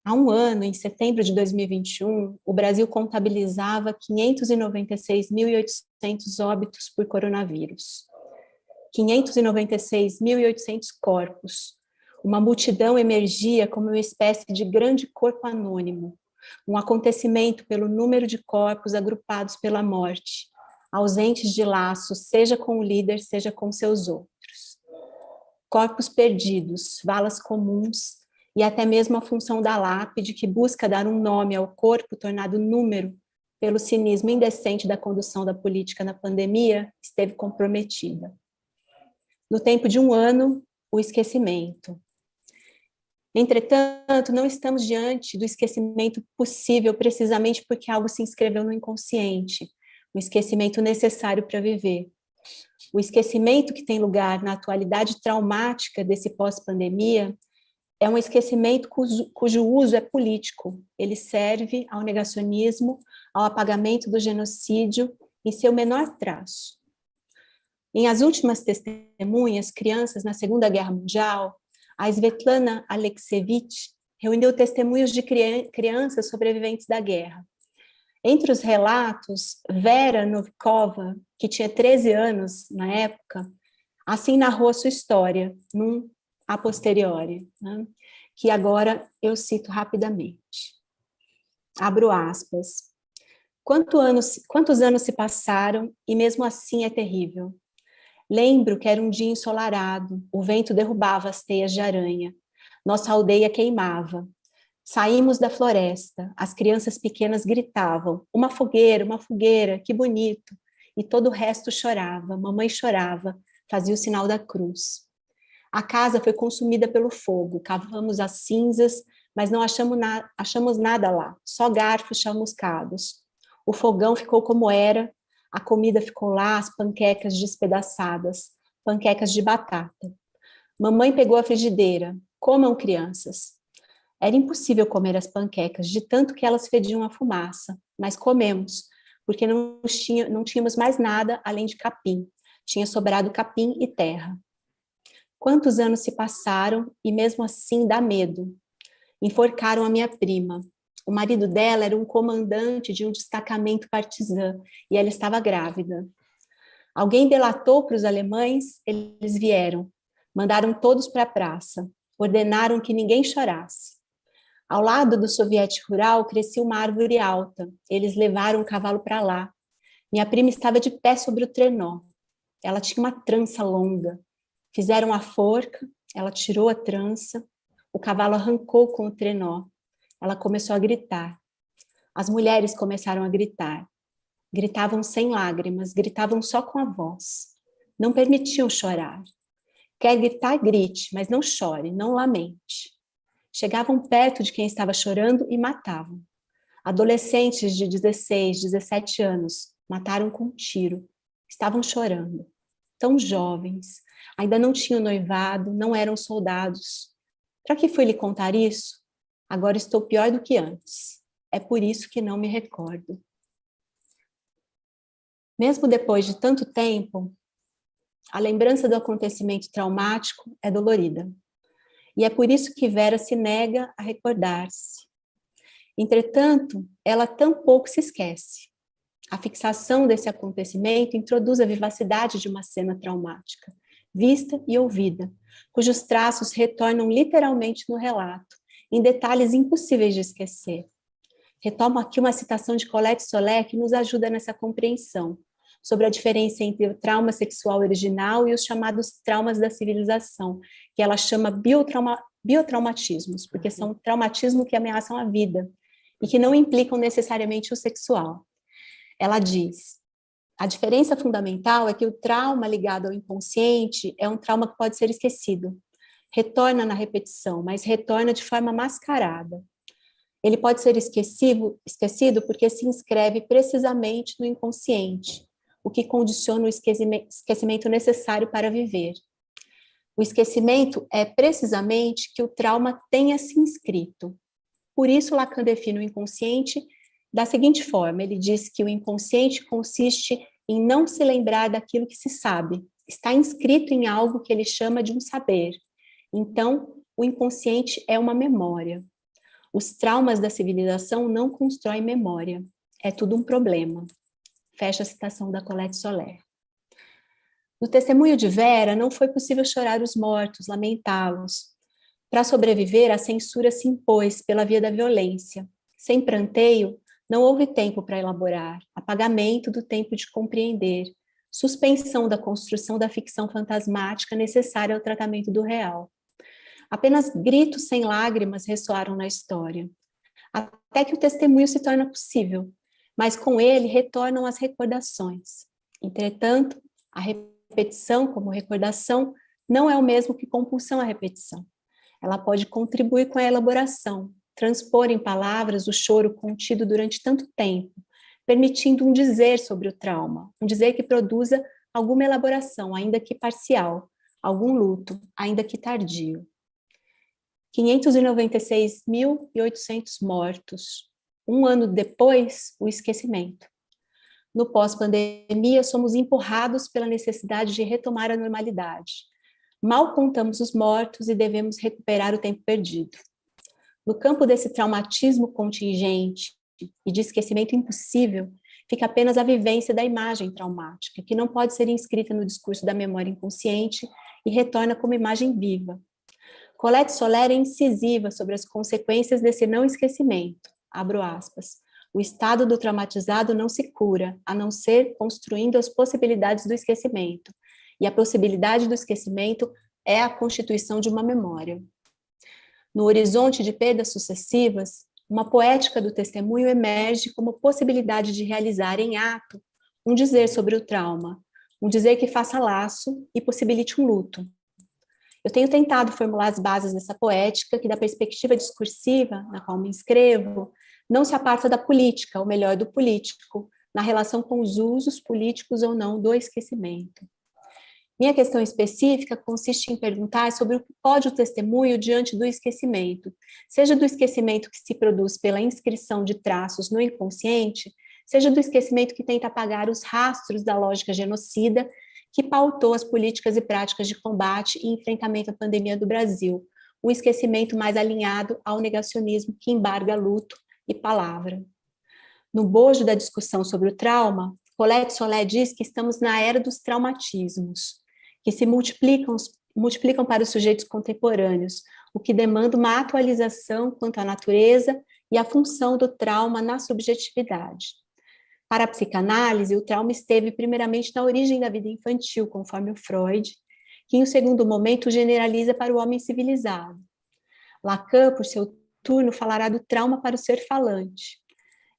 Há um ano, em setembro de 2021, o Brasil contabilizava 596.800 óbitos por coronavírus. 596.800 corpos. Uma multidão emergia como uma espécie de grande corpo anônimo, um acontecimento pelo número de corpos agrupados pela morte, ausentes de laços, seja com o líder, seja com seus outros. Corpos perdidos, valas comuns, e até mesmo a função da lápide que busca dar um nome ao corpo tornado número pelo cinismo indecente da condução da política na pandemia, esteve comprometida. No tempo de um ano, o esquecimento. Entretanto, não estamos diante do esquecimento possível precisamente porque algo se inscreveu no inconsciente, o esquecimento necessário para viver. O esquecimento que tem lugar na atualidade traumática desse pós-pandemia é um esquecimento cujo uso é político. Ele serve ao negacionismo, ao apagamento do genocídio em seu menor traço. Em As Últimas Testemunhas, Crianças na Segunda Guerra Mundial, a Svetlana Alexievich reuniu testemunhos de crianças sobreviventes da guerra. Entre os relatos, Vera Novikova, que tinha 13 anos na época, assim narrou a sua história, num a posteriori, né, que agora eu cito rapidamente. Abro aspas. Quantos anos se passaram e mesmo assim é terrível. Lembro que era um dia ensolarado, o vento derrubava as teias de aranha, nossa aldeia queimava. Saímos da floresta, as crianças pequenas gritavam, uma fogueira, que bonito, e todo o resto chorava, mamãe chorava, fazia o sinal da cruz. A casa foi consumida pelo fogo, cavamos as cinzas, mas não achamos nada lá, só garfos chamuscados. O fogão ficou como era, a comida ficou lá, as panquecas despedaçadas, panquecas de batata. Mamãe pegou a frigideira, comam crianças. Era impossível comer as panquecas, de tanto que elas fediam a fumaça, mas comemos, porque não tínhamos mais nada além de capim. Tinha sobrado capim e terra. Quantos anos se passaram e mesmo assim dá medo. Enforcaram a minha prima. O marido dela era um comandante de um destacamento partizan e ela estava grávida. Alguém delatou para os alemães, eles vieram. Mandaram todos para a praça. Ordenaram que ninguém chorasse. Ao lado do soviete rural crescia uma árvore alta. Eles levaram o cavalo para lá. Minha prima estava de pé sobre o trenó. Ela tinha uma trança longa. Fizeram a forca, ela tirou a trança, o cavalo arrancou com o trenó. Ela começou a gritar. As mulheres começaram a gritar. Gritavam sem lágrimas, gritavam só com a voz. Não permitiam chorar. Quer gritar, grite, mas não chore, não lamente. Chegavam perto de quem estava chorando e matavam. Adolescentes de 16, 17 anos mataram com um tiro. Estavam chorando. Tão jovens, ainda não tinham noivado, não eram soldados. Para que fui lhe contar isso? Agora estou pior do que antes. É por isso que não me recordo. Mesmo depois de tanto tempo, a lembrança do acontecimento traumático é dolorida. E é por isso que Vera se nega a recordar-se. Entretanto, ela tampouco se esquece. A fixação desse acontecimento introduz a vivacidade de uma cena traumática, vista e ouvida, cujos traços retornam literalmente no relato, em detalhes impossíveis de esquecer. Retomo aqui uma citação de Colette Soler que nos ajuda nessa compreensão, sobre a diferença entre o trauma sexual original e os chamados traumas da civilização, que ela chama biotraumatismos, porque são traumatismos que ameaçam a vida e que não implicam necessariamente o sexual. Ela diz, a diferença fundamental é que o trauma ligado ao inconsciente é um trauma que pode ser esquecido. Retorna na repetição, mas retorna de forma mascarada. Ele pode ser esquecido porque se inscreve precisamente no inconsciente, o que condiciona o esquecimento necessário para viver. O esquecimento é precisamente que o trauma tenha se inscrito. Por isso, Lacan define o inconsciente da seguinte forma, ele diz que o inconsciente consiste em não se lembrar daquilo que se sabe, está inscrito em algo que ele chama de um saber. Então, o inconsciente é uma memória. Os traumas da civilização não constroem memória, é tudo um problema. Fecha a citação da Colette Soler. No testemunho de Vera, não foi possível chorar os mortos, lamentá-los. Para sobreviver, a censura se impôs pela via da violência. Sem pranteio, não houve tempo para elaborar, apagamento do tempo de compreender, suspensão da construção da ficção fantasmática necessária ao tratamento do real. Apenas gritos sem lágrimas ressoaram na história, até que o testemunho se torna possível. mas com ele retornam as recordações. Entretanto, a repetição como recordação não é o mesmo que compulsão à repetição. Ela pode contribuir com a elaboração, transpor em palavras o choro contido durante tanto tempo, permitindo um dizer sobre o trauma, um dizer que produza alguma elaboração, ainda que parcial, algum luto, ainda que tardio. 596.800 mortos. Um ano depois, o esquecimento. No pós-pandemia, somos empurrados pela necessidade de retomar a normalidade. Mal contamos os mortos e devemos recuperar o tempo perdido. No campo desse traumatismo contingente e de esquecimento impossível, fica apenas a vivência da imagem traumática, que não pode ser inscrita no discurso da memória inconsciente e retorna como imagem viva. Colette Soler é incisiva sobre as consequências desse não esquecimento. Abro aspas. O estado do traumatizado não se cura, a não ser construindo as possibilidades do esquecimento. E a possibilidade do esquecimento é a constituição de uma memória. No horizonte de perdas sucessivas, uma poética do testemunho emerge como possibilidade de realizar em ato um dizer sobre o trauma, um dizer que faça laço e possibilite um luto. Eu tenho tentado formular as bases dessa poética que, da perspectiva discursiva na qual me inscrevo, não se aparta da política, ou melhor, do político, na relação com os usos políticos ou não do esquecimento. Minha questão específica consiste em perguntar sobre o que pode o testemunho diante do esquecimento, seja do esquecimento que se produz pela inscrição de traços no inconsciente, seja do esquecimento que tenta apagar os rastros da lógica genocida que pautou as políticas e práticas de combate e enfrentamento à pandemia do Brasil, um esquecimento mais alinhado ao negacionismo que embarga luto e palavra. No bojo da discussão sobre o trauma, Colette Soler diz que estamos na era dos traumatismos, que se multiplicam para os sujeitos contemporâneos, o que demanda uma atualização quanto à natureza e à função do trauma na subjetividade. Para a psicanálise, o trauma esteve primeiramente na origem da vida infantil, conforme o Freud, que em um segundo momento generaliza para o homem civilizado. Lacan, por seu turno, falará do trauma para o ser falante.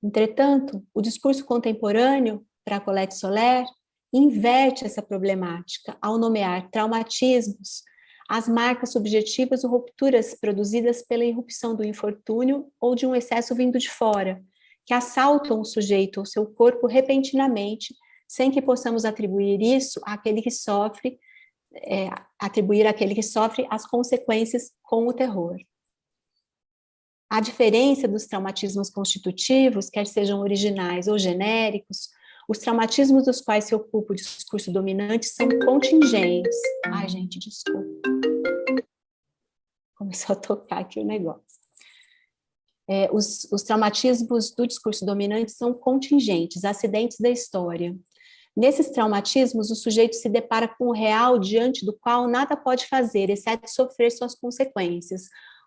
Entretanto, o discurso contemporâneo, para Colette Soler, inverte essa problemática ao nomear traumatismos as marcas subjetivas ou rupturas produzidas pela irrupção do infortúnio ou de um excesso vindo de fora, que assaltam o sujeito ou seu corpo repentinamente, sem que possamos atribuir isso àquele que sofre, as consequências com o terror. A diferença dos traumatismos constitutivos, quer sejam originais ou genéricos, os traumatismos dos quais se ocupa o discurso dominante são contingentes. Ai, gente, desculpa. Começou a tocar aqui o negócio. Os traumatismos do discurso dominante são contingentes, acidentes da história. Nesses traumatismos, o sujeito se depara com o real diante do qual nada pode fazer, exceto sofrer suas consequências.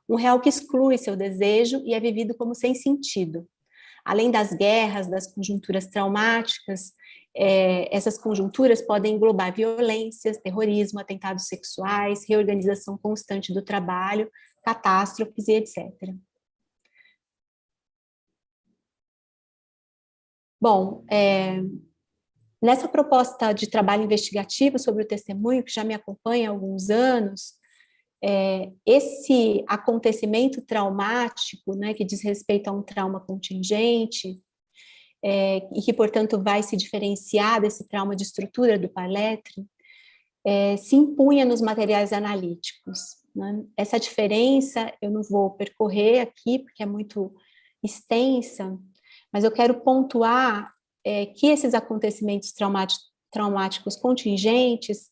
Um real que exclui seu desejo e é vivido como sem sentido. Além das guerras, das conjunturas traumáticas, essas conjunturas podem englobar violências, terrorismo, atentados sexuais, reorganização constante do trabalho, catástrofes e etc. Bom, nessa proposta de trabalho investigativo sobre o testemunho, que já me acompanha há alguns anos, esse acontecimento traumático, né, que diz respeito a um trauma contingente, e que, portanto, vai se diferenciar desse trauma de estrutura do Parletre, se impunha nos materiais analíticos, né? Essa diferença eu não vou percorrer aqui, porque é muito extensa, mas eu quero pontuar que esses acontecimentos traumáticos contingentes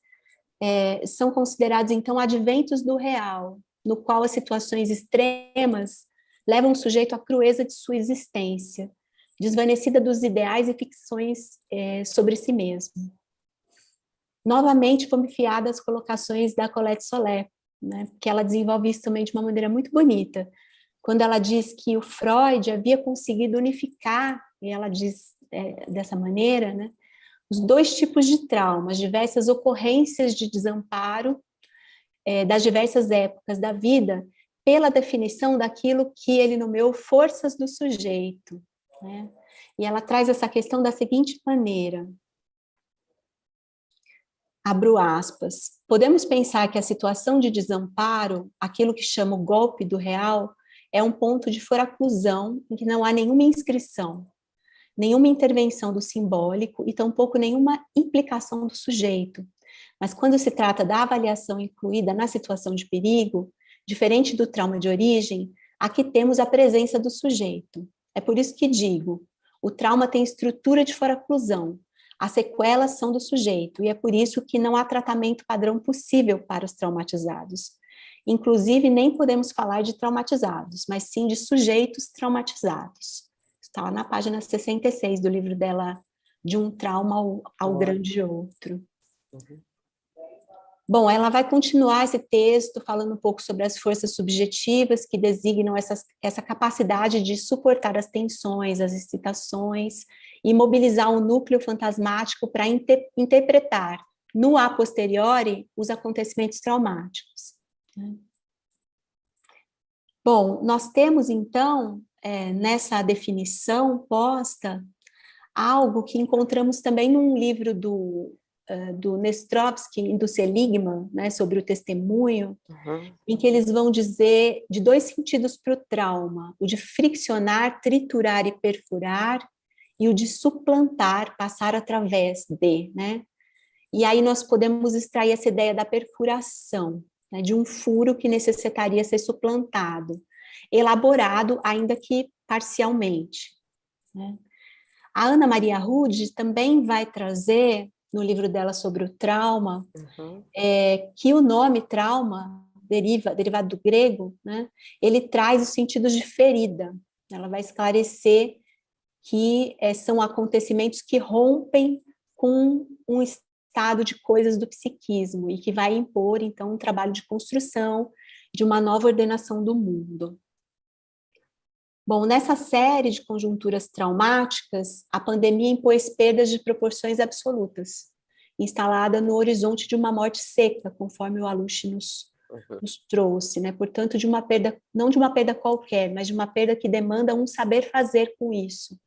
são considerados, então, adventos do real, no qual as situações extremas levam o sujeito à crueza de sua existência, desvanecida dos ideais e ficções sobre si mesmo. Novamente, vou me fiar das colocações da Colette Soler, né, que ela desenvolve isso também de uma maneira muito bonita, quando ela diz que o Freud havia conseguido unificar, e ela diz dessa maneira, né, os dois tipos de traumas, diversas ocorrências de desamparo das diversas épocas da vida, pela definição daquilo que ele nomeou forças do sujeito, né? E ela traz essa questão da seguinte maneira, abro aspas, podemos pensar que a situação de desamparo, aquilo que chama o golpe do real, é um ponto de foraclusão em que não há nenhuma inscrição, nenhuma intervenção do simbólico e tampouco nenhuma implicação do sujeito. Mas quando se trata da avaliação incluída na situação de perigo, diferente do trauma de origem, aqui temos a presença do sujeito. É por isso que digo, o trauma tem estrutura de foraclusão, as sequelas são do sujeito, e é por isso que não há tratamento padrão possível para os traumatizados. Inclusive, nem podemos falar de traumatizados, mas sim de sujeitos traumatizados. Está lá na página 66 do livro dela, De um Trauma ao Grande Outro. Bom, ela vai continuar esse texto falando um pouco sobre as forças subjetivas que designam essa capacidade de suportar as tensões, as excitações e mobilizar um núcleo fantasmático para interpretar no a posteriori os acontecimentos traumáticos. Bom, nós temos então, nessa definição posta, algo que encontramos também num livro do Nestrovsky e do Seligman, né, sobre o testemunho, em que eles vão dizer de dois sentidos para o trauma, o de friccionar, triturar e perfurar, e o de suplantar, passar através de, né? E aí nós podemos extrair essa ideia da perfuração, né, de um furo que necessitaria ser suplantado, elaborado, ainda que parcialmente, né? A Ana Maria Rude também vai trazer, no livro dela sobre o trauma, que o nome trauma, derivado do grego, né, ele traz os sentidos de ferida. Ela vai esclarecer que são acontecimentos que rompem com um estado de coisas do psiquismo e que vai impor, então, um trabalho de construção de uma nova ordenação do mundo. Bom, nessa série de conjunturas traumáticas, a pandemia impôs perdas de proporções absolutas, instalada no horizonte de uma morte seca, conforme o Alush nos trouxe, né? Portanto, de uma perda, não de uma perda qualquer, mas de uma perda que demanda um saber fazer com isso.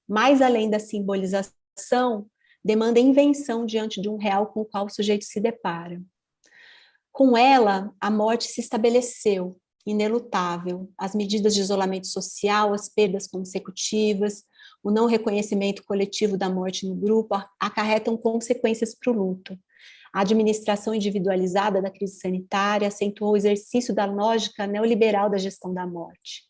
Mais além da simbolização, demanda invenção diante de um real com o qual o sujeito se depara. Com ela, a morte se estabeleceu, inelutável, as medidas de isolamento social, as perdas consecutivas, o não reconhecimento coletivo da morte no grupo acarretam consequências para o luto. A administração individualizada da crise sanitária acentuou o exercício da lógica neoliberal da gestão da morte.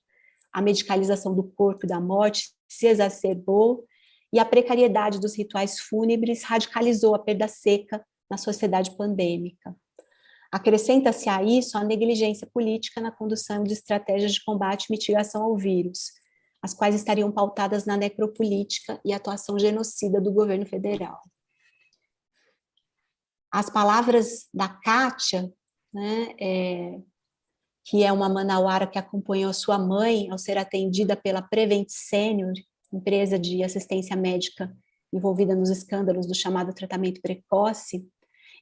A medicalização do corpo e da morte se exacerbou e a precariedade dos rituais fúnebres radicalizou a perda seca na sociedade pandêmica. Acrescenta-se a isso a negligência política na condução de estratégias de combate e mitigação ao vírus, as quais estariam pautadas na necropolítica e atuação genocida do governo federal. As palavras da Kátia, né, que é uma manauara que acompanhou a sua mãe ao ser atendida pela Prevent Senior, empresa de assistência médica envolvida nos escândalos do chamado tratamento precoce,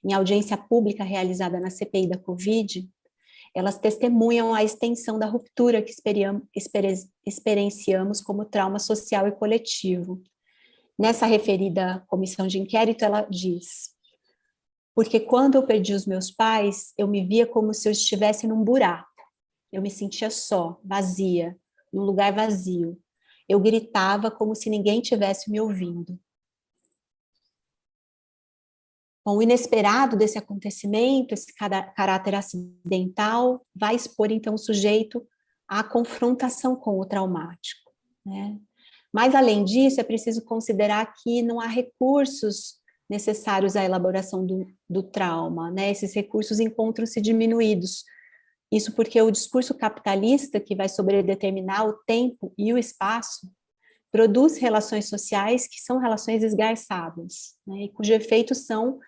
em audiência pública realizada na CPI da Covid, elas testemunham a extensão da ruptura que experienciamos como trauma social e coletivo. Nessa referida comissão de inquérito, ela diz: porque quando eu perdi os meus pais, eu me via como se eu estivesse num buraco. Eu me sentia só, vazia, num lugar vazio. Eu gritava como se ninguém tivesse me ouvindo. Bom, o inesperado desse acontecimento, esse caráter acidental, vai expor, então, o sujeito à confrontação com o traumático, né? Mas, além disso, é preciso considerar que não há recursos necessários à elaboração do trauma, né? Esses recursos encontram-se diminuídos. Isso porque o discurso capitalista, que vai sobredeterminar o tempo e o espaço, produz relações sociais que são relações esgarçadas, né, e cujos efeitos são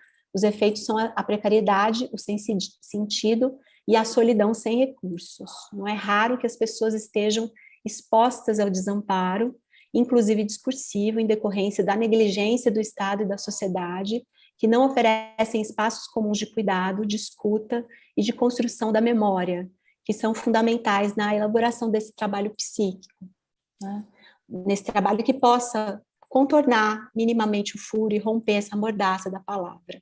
a precariedade, o sem sentido e a solidão sem recursos. Não é raro que as pessoas estejam expostas ao desamparo, inclusive discursivo, em decorrência da negligência do Estado e da sociedade, que não oferecem espaços comuns de cuidado, de escuta e de construção da memória, que são fundamentais na elaboração desse trabalho psíquico, né? nesse trabalho que possa contornar minimamente o furo e romper essa mordaça da palavra.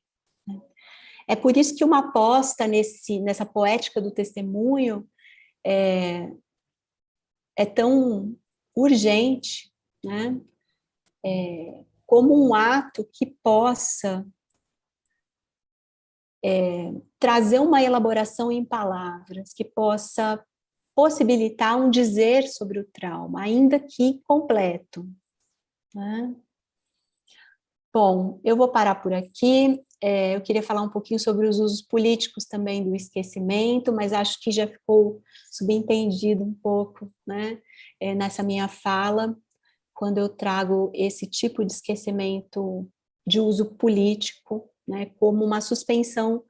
É por isso que uma aposta nessa poética do testemunho é tão urgente, né? Como um ato que possa trazer uma elaboração em palavras, que possa possibilitar um dizer sobre o trauma, ainda que completo, né? Bom, eu vou parar por aqui. Eu queria falar um pouquinho sobre os usos políticos também do esquecimento, mas acho que já ficou subentendido um pouco, né, nessa minha fala, quando eu trago esse tipo de esquecimento de uso político, né, como uma suspensão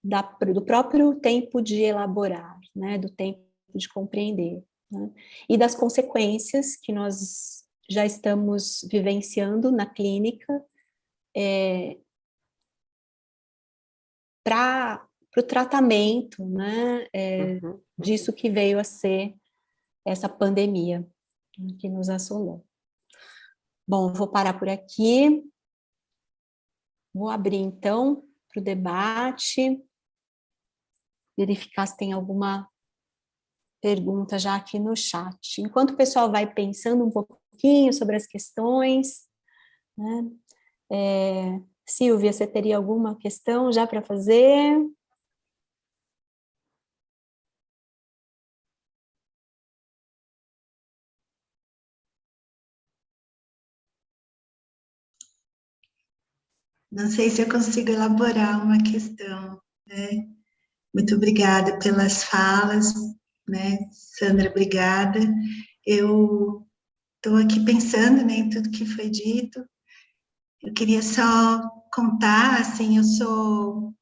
do próprio tempo de elaborar, né, do tempo de compreender, né, e das consequências que nós já estamos vivenciando na clínica, para o tratamento, né, disso que veio a ser essa pandemia, né, que nos assolou. Bom, vou parar por aqui, vou abrir então para o debate, verificar se tem alguma pergunta já aqui no chat. Enquanto o pessoal vai pensando um pouquinho sobre as questões, né, Silvia, você teria alguma questão já para fazer? Não sei se eu consigo elaborar uma questão, né? Muito obrigada pelas falas, né? Sandra, obrigada. Eu estou aqui pensando, né, em tudo que foi dito. Eu queria só contar, assim, eu sou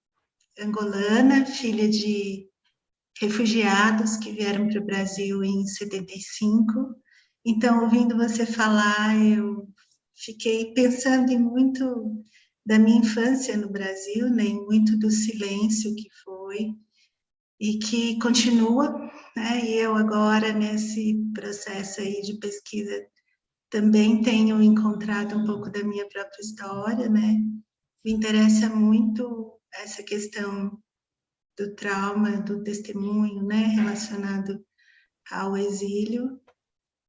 angolana, filha de refugiados que vieram para o Brasil em 75. Então, ouvindo você falar, eu fiquei pensando em muito da minha infância no Brasil, né, em muito do silêncio que foi e que continua, né, e eu agora nesse processo aí de pesquisa também tenho encontrado um pouco da minha própria história, né, me interessa muito essa questão do trauma, do testemunho, né, relacionado ao exílio.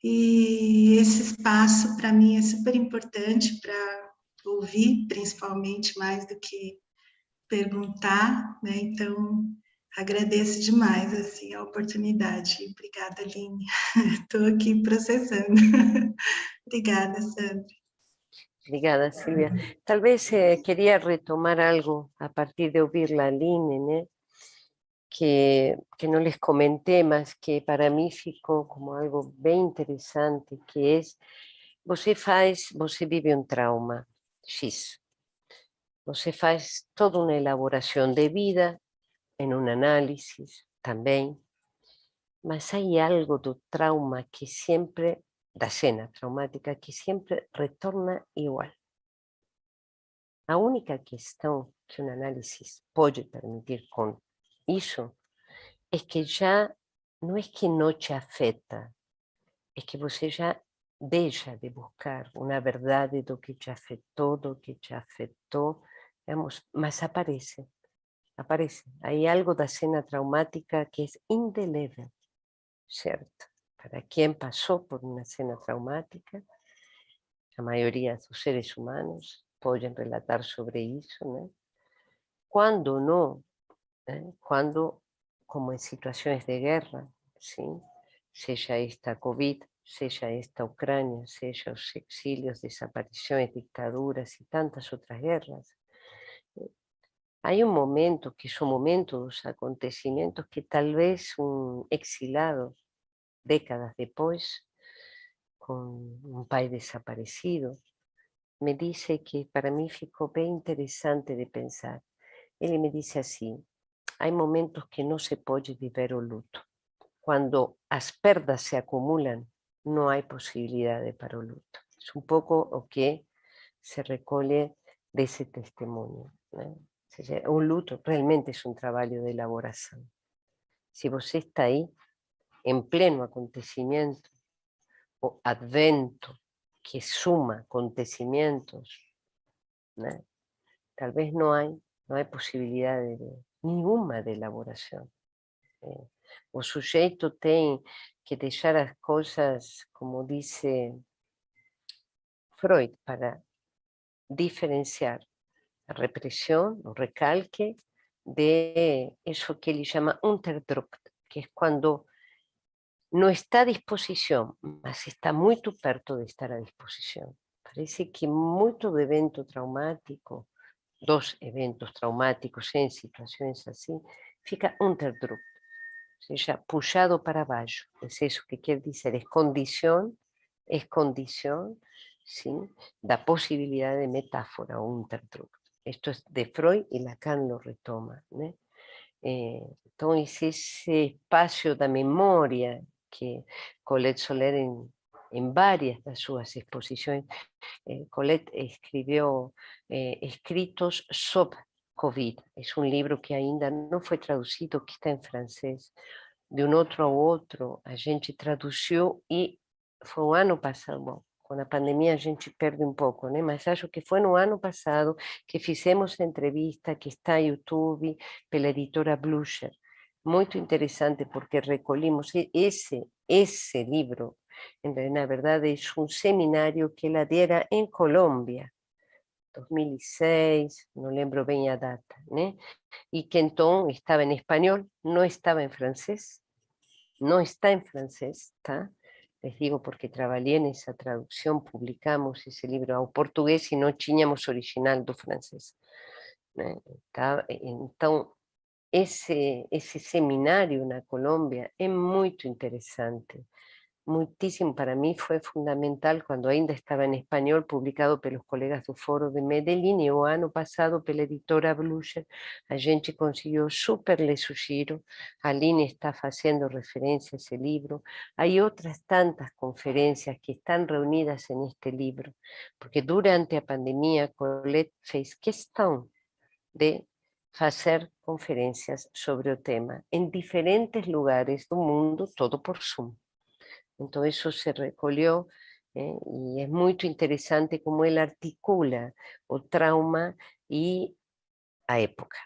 E esse espaço, para mim, é super importante para ouvir, principalmente, mais do que perguntar, né? Então, agradeço demais, assim, a oportunidade. Obrigada, Aline. Estou aqui processando. Obrigada, Sandra. Obrigada, Silvia. Tal vez quería retomar algo a partir de oír la Aline, ¿no? que no les comenté, mas que para mí ficou como algo bem interessante, que é, você vive um trauma X, você faz toda uma elaboração de vida, em um análisis também, mas há algo do trauma que sempre, da cena traumática, que sempre retorna igual. A única questão que um análisis pode permitir com isso é que já não é que não te afeta, é que você já deixa de buscar uma verdade do que te afetou, mas aparece. Hay algo da cena traumática que es indelével, ¿cierto? Para quien pasó por una cena traumática, la mayoría de los seres humanos pueden relatar sobre eso, ¿no? Cuando no, cuando, como en situaciones de guerra, ¿sí? Sea esta COVID, sea esta Ucrania, sea los exilios, desapariciones, dictaduras y tantas otras guerras, hay un momento, que son momentos, acontecimientos que tal vez un exilado, décadas después, con un país desaparecido, me dice que para mí ficou bem interesante de pensar. Ele me disse assim, hay momentos que no se puede viver o luto. Cuando as perdas se acumulan, no hay posibilidades para o luto. Es un poco o que se recolle de ese testemunho, ¿no? O luto realmente es un trabalho de elaboración. Si você está ahí, en pleno acontecimiento, o advento que suma acontecimientos, ¿no? Tal vez no hay posibilidad de nenhuma de elaboração. O sujeito tem que deixar as coisas, como dice Freud, para diferenciar a represión, o recalque, de eso que él llama Unterdruck, que es cuando no está a disposición, mas está muy perto de estar a disposición. Parece que mucho de evento traumático, dos eventos traumáticos en situaciones así, fica Unterdruck, o sea, puxado para abajo. Es eso que quiere decir, es condición, ¿sí?, da posibilidad de metáfora, Unterdruck. Esto es de Freud y Lacan lo retoma, ¿no? Entonces ese espacio da memoria que Colette Soler en varias de sus exposiciones, Colette escribió escritos sobre COVID. Es un libro que ainda no fue traducido, que está en francés. De un otro a otro, a gente tradució y fue un año pasado, bueno, con la pandemia a gente perde un poco, ¿no? Mas acho que fue no ano pasado que fizemos a entrevista que está en YouTube pela editora Blucher. Muy interesante porque recolhimos ese libro. Na verdade, é um seminário que ela dera em Colômbia, 2006, não lembro bem a data, né? E que então estava em espanhol, não estava em francês, não está em francês, tá? Les digo porque trabajé en esa traducción, publicamos ese libro ao portugués y no tínhamos original do francés. Então, esse seminário na Colômbia é muito interessante. Muchísimo, para mí fue fundamental cuando ainda estaba en español, publicado pelos colegas do Foro de Medellín, y o ano pasado pela editora Blucher, a gente consiguió super le sugiro, a Aline está haciendo referencia a ese libro, hay otras tantas conferencias que están reunidas en este libro, porque durante la pandemia Colette fez questão de hacer conferencias sobre el tema en diferentes lugares del mundo, todo por Zoom. Entonces eso se recolheu y es muy interesante cómo él articula o trauma y a época,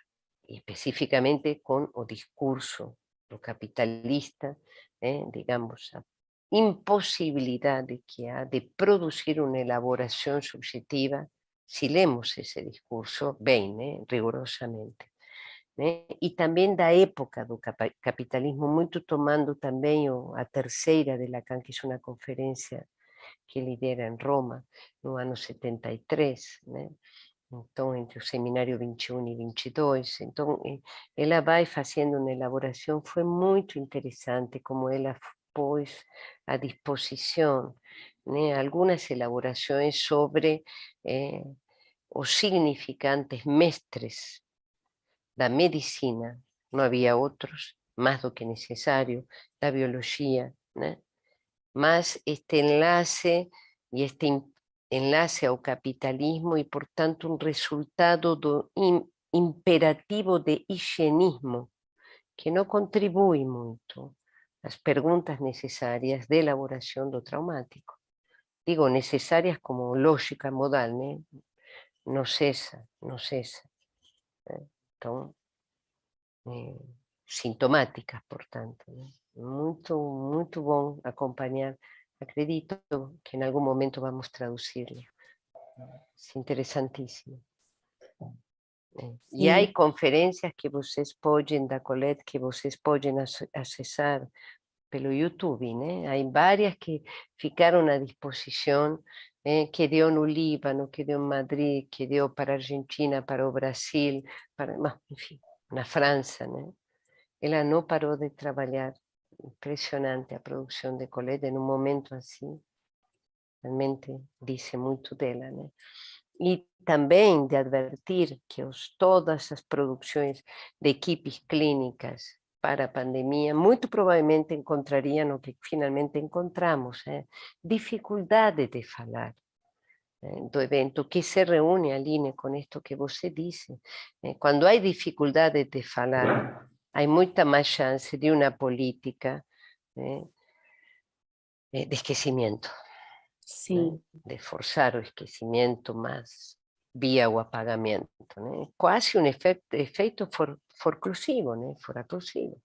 y específicamente con o discurso lo capitalista, digamos, a imposibilidad de que ha de producir una elaboración subjetiva si leemos ese discurso bien, rigurosamente. E também da época do capitalismo, muito tomando também a terceira de Lacan, que é uma conferência que lidera em Roma, no ano 73, né? Então, entre o seminário 21 e 22, então ela vai fazendo uma elaboração, foi muito interessante como ela pôs à disposição, né, algumas elaborações sobre os significantes mestres da medicina, no había otros, más do que necesario, la biología, ¿no? Más este enlace y este enlace ao capitalismo y por tanto un resultado do imperativo de higienismo que no contribuye mucho às perguntas necesarias de elaboración do traumático. Digo necesarias como lógica modal, ¿no? No cesa. Então, sintomáticas, portanto. Muito bom acompanhar. Acredito que em algum momento vamos traduzi-lo. É interessantíssimo. E há conferências que vocês podem, da Colette, que vocês podem acessar pelo YouTube, né? Há várias que ficaram à disposição, que deu no Líbano, que deu em Madrid, que deu para a Argentina, para o Brasil, enfim, na França, né? Ela não parou de trabalhar. Impressionante a produção de Colette em momento assim. Realmente diz muito dela, né? E também de advertir que todas as produções de equipes clínicas para a pandemia muito provavelmente encontrariam o que finalmente encontramos, dificuldade de falar do evento, que se reúne, Aline, com isto que você disse. Quando há dificuldade de falar, há muita mais chance de uma política de esquecimiento, Sim. né? De forçar o esquecimento, mas via o apagamento, né? Quase um efeito forclusivo, né? Foraclusivo,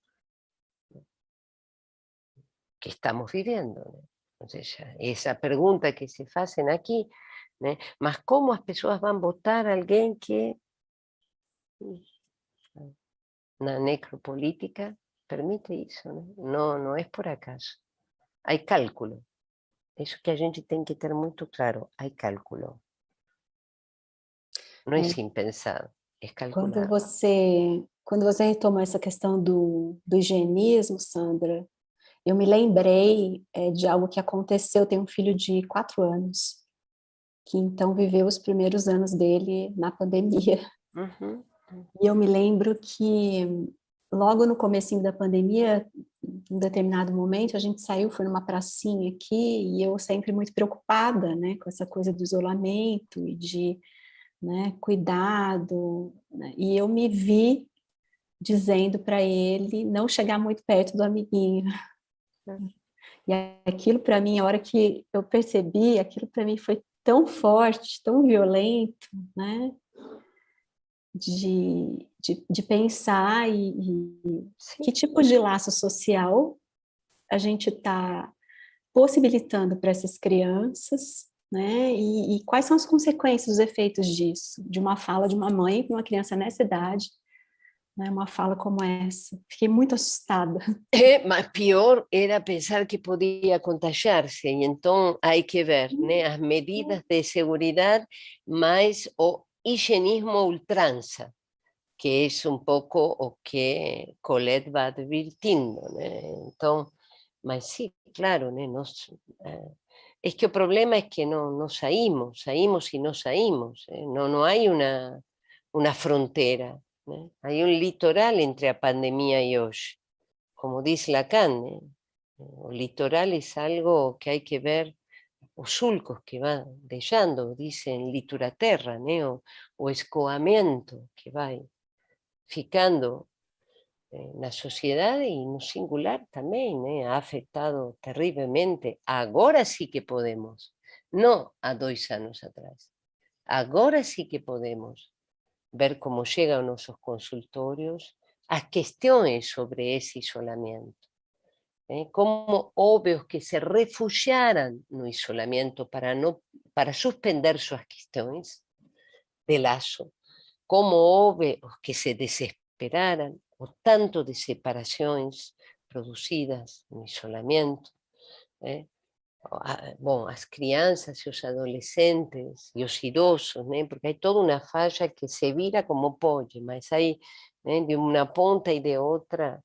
que estamos viviendo, né? Ou seja, essa pergunta que se fazem aqui, né? Mas como as pessoas vão votar alguém que na necropolítica permite isso, né? Não é por acaso. Há cálculo. Isso que a gente tem que ter muito claro. Há cálculo. Não é sem pensar, é calculado. Quando você retomou essa questão do higienismo, Sandra, eu me lembrei de algo que aconteceu. Eu tenho um filho de 4 anos, que então viveu os primeiros anos dele na pandemia. Uhum. E eu me lembro que logo no comecinho da pandemia, em um determinado momento, a gente saiu, foi numa pracinha aqui, e eu sempre muito preocupada, né, com essa coisa do isolamento e de, né, cuidado, né, e eu me vi dizendo para ele não chegar muito perto do amiguinho. E aquilo para mim, a hora que eu percebi, aquilo para mim foi tão forte, tão violento, né? De pensar que tipo de laço social a gente está possibilitando para essas crianças, né? E quais são as consequências, os efeitos disso, de uma fala de uma mãe com uma criança nessa idade, né? Uma fala como essa. Fiquei muito assustada. Mas pior era pensar que podia contagiar-se, e então há que ver, né, as medidas de segurança, mais o higienismo ultranza, que é um pouco o que Colette vai advirtindo, né? Então, mas sí, claro, né, es que o problema es que no saímos y no saímos, no hay una frontera, ¿no? Hay un litoral entre la pandemia y hoy, como dice Lacan, ¿eh? El litoral es algo que hay que ver, os sulcos que van deixando, dicen lituraterra, ¿no? O escoamento que va ficando na sociedade e no singular também, né? Ha afetado terrivelmente. Agora sí que podemos, não há 2 anos atrás. Agora sí que podemos ver como chegam aos nossos consultórios as questões sobre esse isolamento. Como houve os que se refugiaram no isolamento para suspender suas questões de laço, como houve os que se desesperaram, o tanto de separações produzidas no isolamento, bom, as crianças e os adolescentes e os idosos, né? Porque há toda uma faixa que se vira como pode, mas aí, né, de uma ponta e de outra,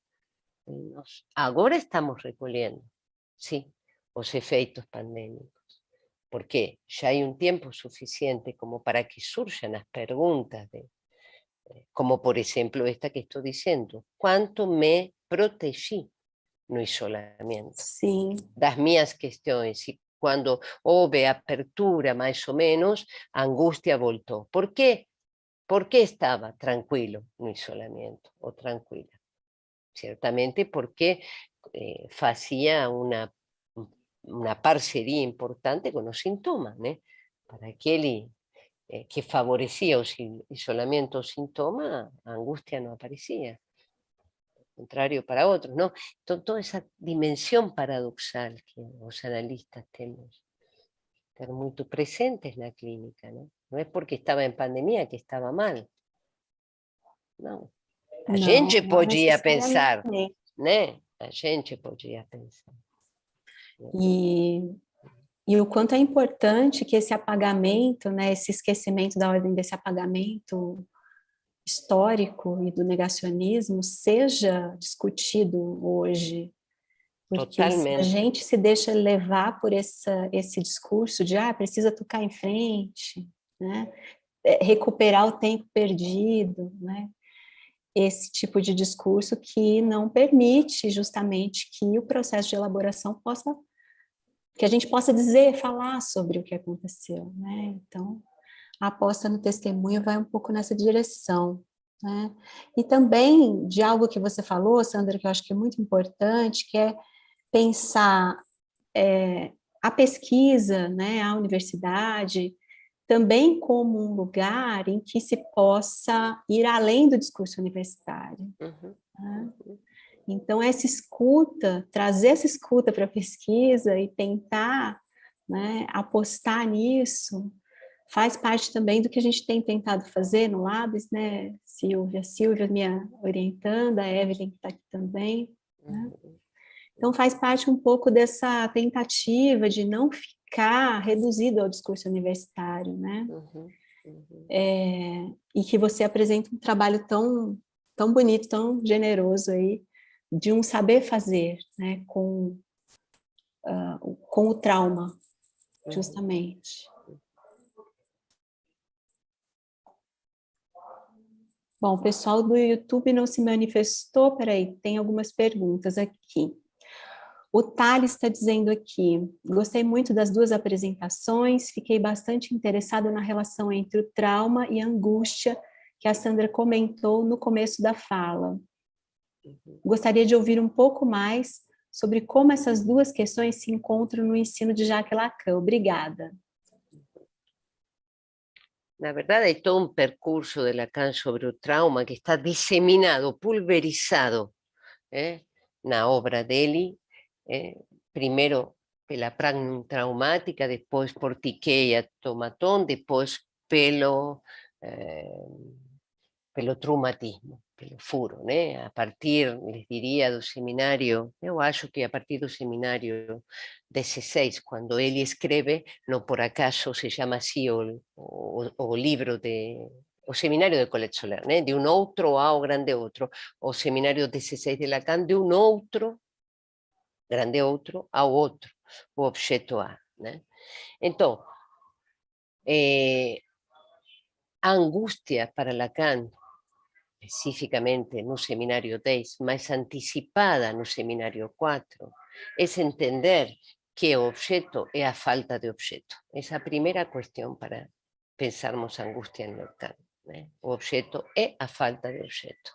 agora estamos recolhendo, sim, os efeitos pandêmicos, porque já há tempo suficiente como para que surjam as perguntas como por ejemplo esta que estoy diciendo, ¿cuánto me protegí no isolamento? Sim. Das minhas questões, e quando houve apertura mais ou menos, a angústia voltou. Por quê? Porque estava tranquilo no isolamento, ou tranquila. Certamente porque fazia uma parceria importante com os sintomas, né? Para aquele que favorecía el isolamiento o síntoma, a angustia no aparecía, al contrario para otros, ¿no? Entonces, toda esa dimensión paradoxal que los analistas tenemos que estar muy presentes en la clínica, ¿no? No es porque estaba en pandemia que estaba mal, no. A gente podia pensar, né? A gente podia pensar. E o quanto é importante que esse apagamento, né, esse esquecimento da ordem desse apagamento histórico e do negacionismo seja discutido hoje. Porque se a gente se deixa levar por esse discurso de precisa tocar em frente, né, recuperar o tempo perdido, né, esse tipo de discurso que não permite justamente que o processo de elaboração que a gente possa dizer, falar sobre o que aconteceu, né? Então, a aposta no testemunho vai um pouco nessa direção, né? E também de algo que você falou, Sandra, que eu acho que é muito importante, que é pensar a pesquisa, né, a universidade, também como um lugar em que se possa ir além do discurso universitário. Né? Então, essa escuta, trazer essa escuta para a pesquisa e tentar, né, apostar nisso, faz parte também do que a gente tem tentado fazer no Labs, né, Silvia minha orientanda, a Evelyn que está aqui também, né? Então, faz parte um pouco dessa tentativa de não ficar reduzido ao discurso universitário, né? E que você apresenta um trabalho tão bonito, tão generoso aí, de um saber fazer, né? Com o trauma, justamente. Bom, o pessoal do YouTube não se manifestou, peraí, tem algumas perguntas aqui. O Thales está dizendo aqui, gostei muito das duas apresentações, fiquei bastante interessada na relação entre o trauma e a angústia que a Sandra comentou no começo da fala. Gostaria de ouvir um pouco mais sobre como essas duas questões se encontram no ensino de Jacques Lacan. Obrigada. Na verdad, hay todo un percurso de Lacan sobre el trauma que está diseminado, pulverizado na obra dele. Primero pela pragnum traumática, después por Tiqueia Tomatón, después pelo traumatismo, pelo furo, né? A partir, les diria, do seminário, eu acho que a partir do seminário 16, quando ele escreve, não por acaso se chama assim o livro o seminário de Colette Soler, né? De um outro ao grande outro, o seminário 16 de Lacan, de um outro, grande outro, ao outro, o objeto A, né? Então, a angústia para Lacan, especificamente no seminário 10, mais anticipada no seminário 4, é entender que o objeto é a falta de objeto. Essa é a primeira questão para pensarmos a angústia em Lacan, né? O objeto é a falta de objeto.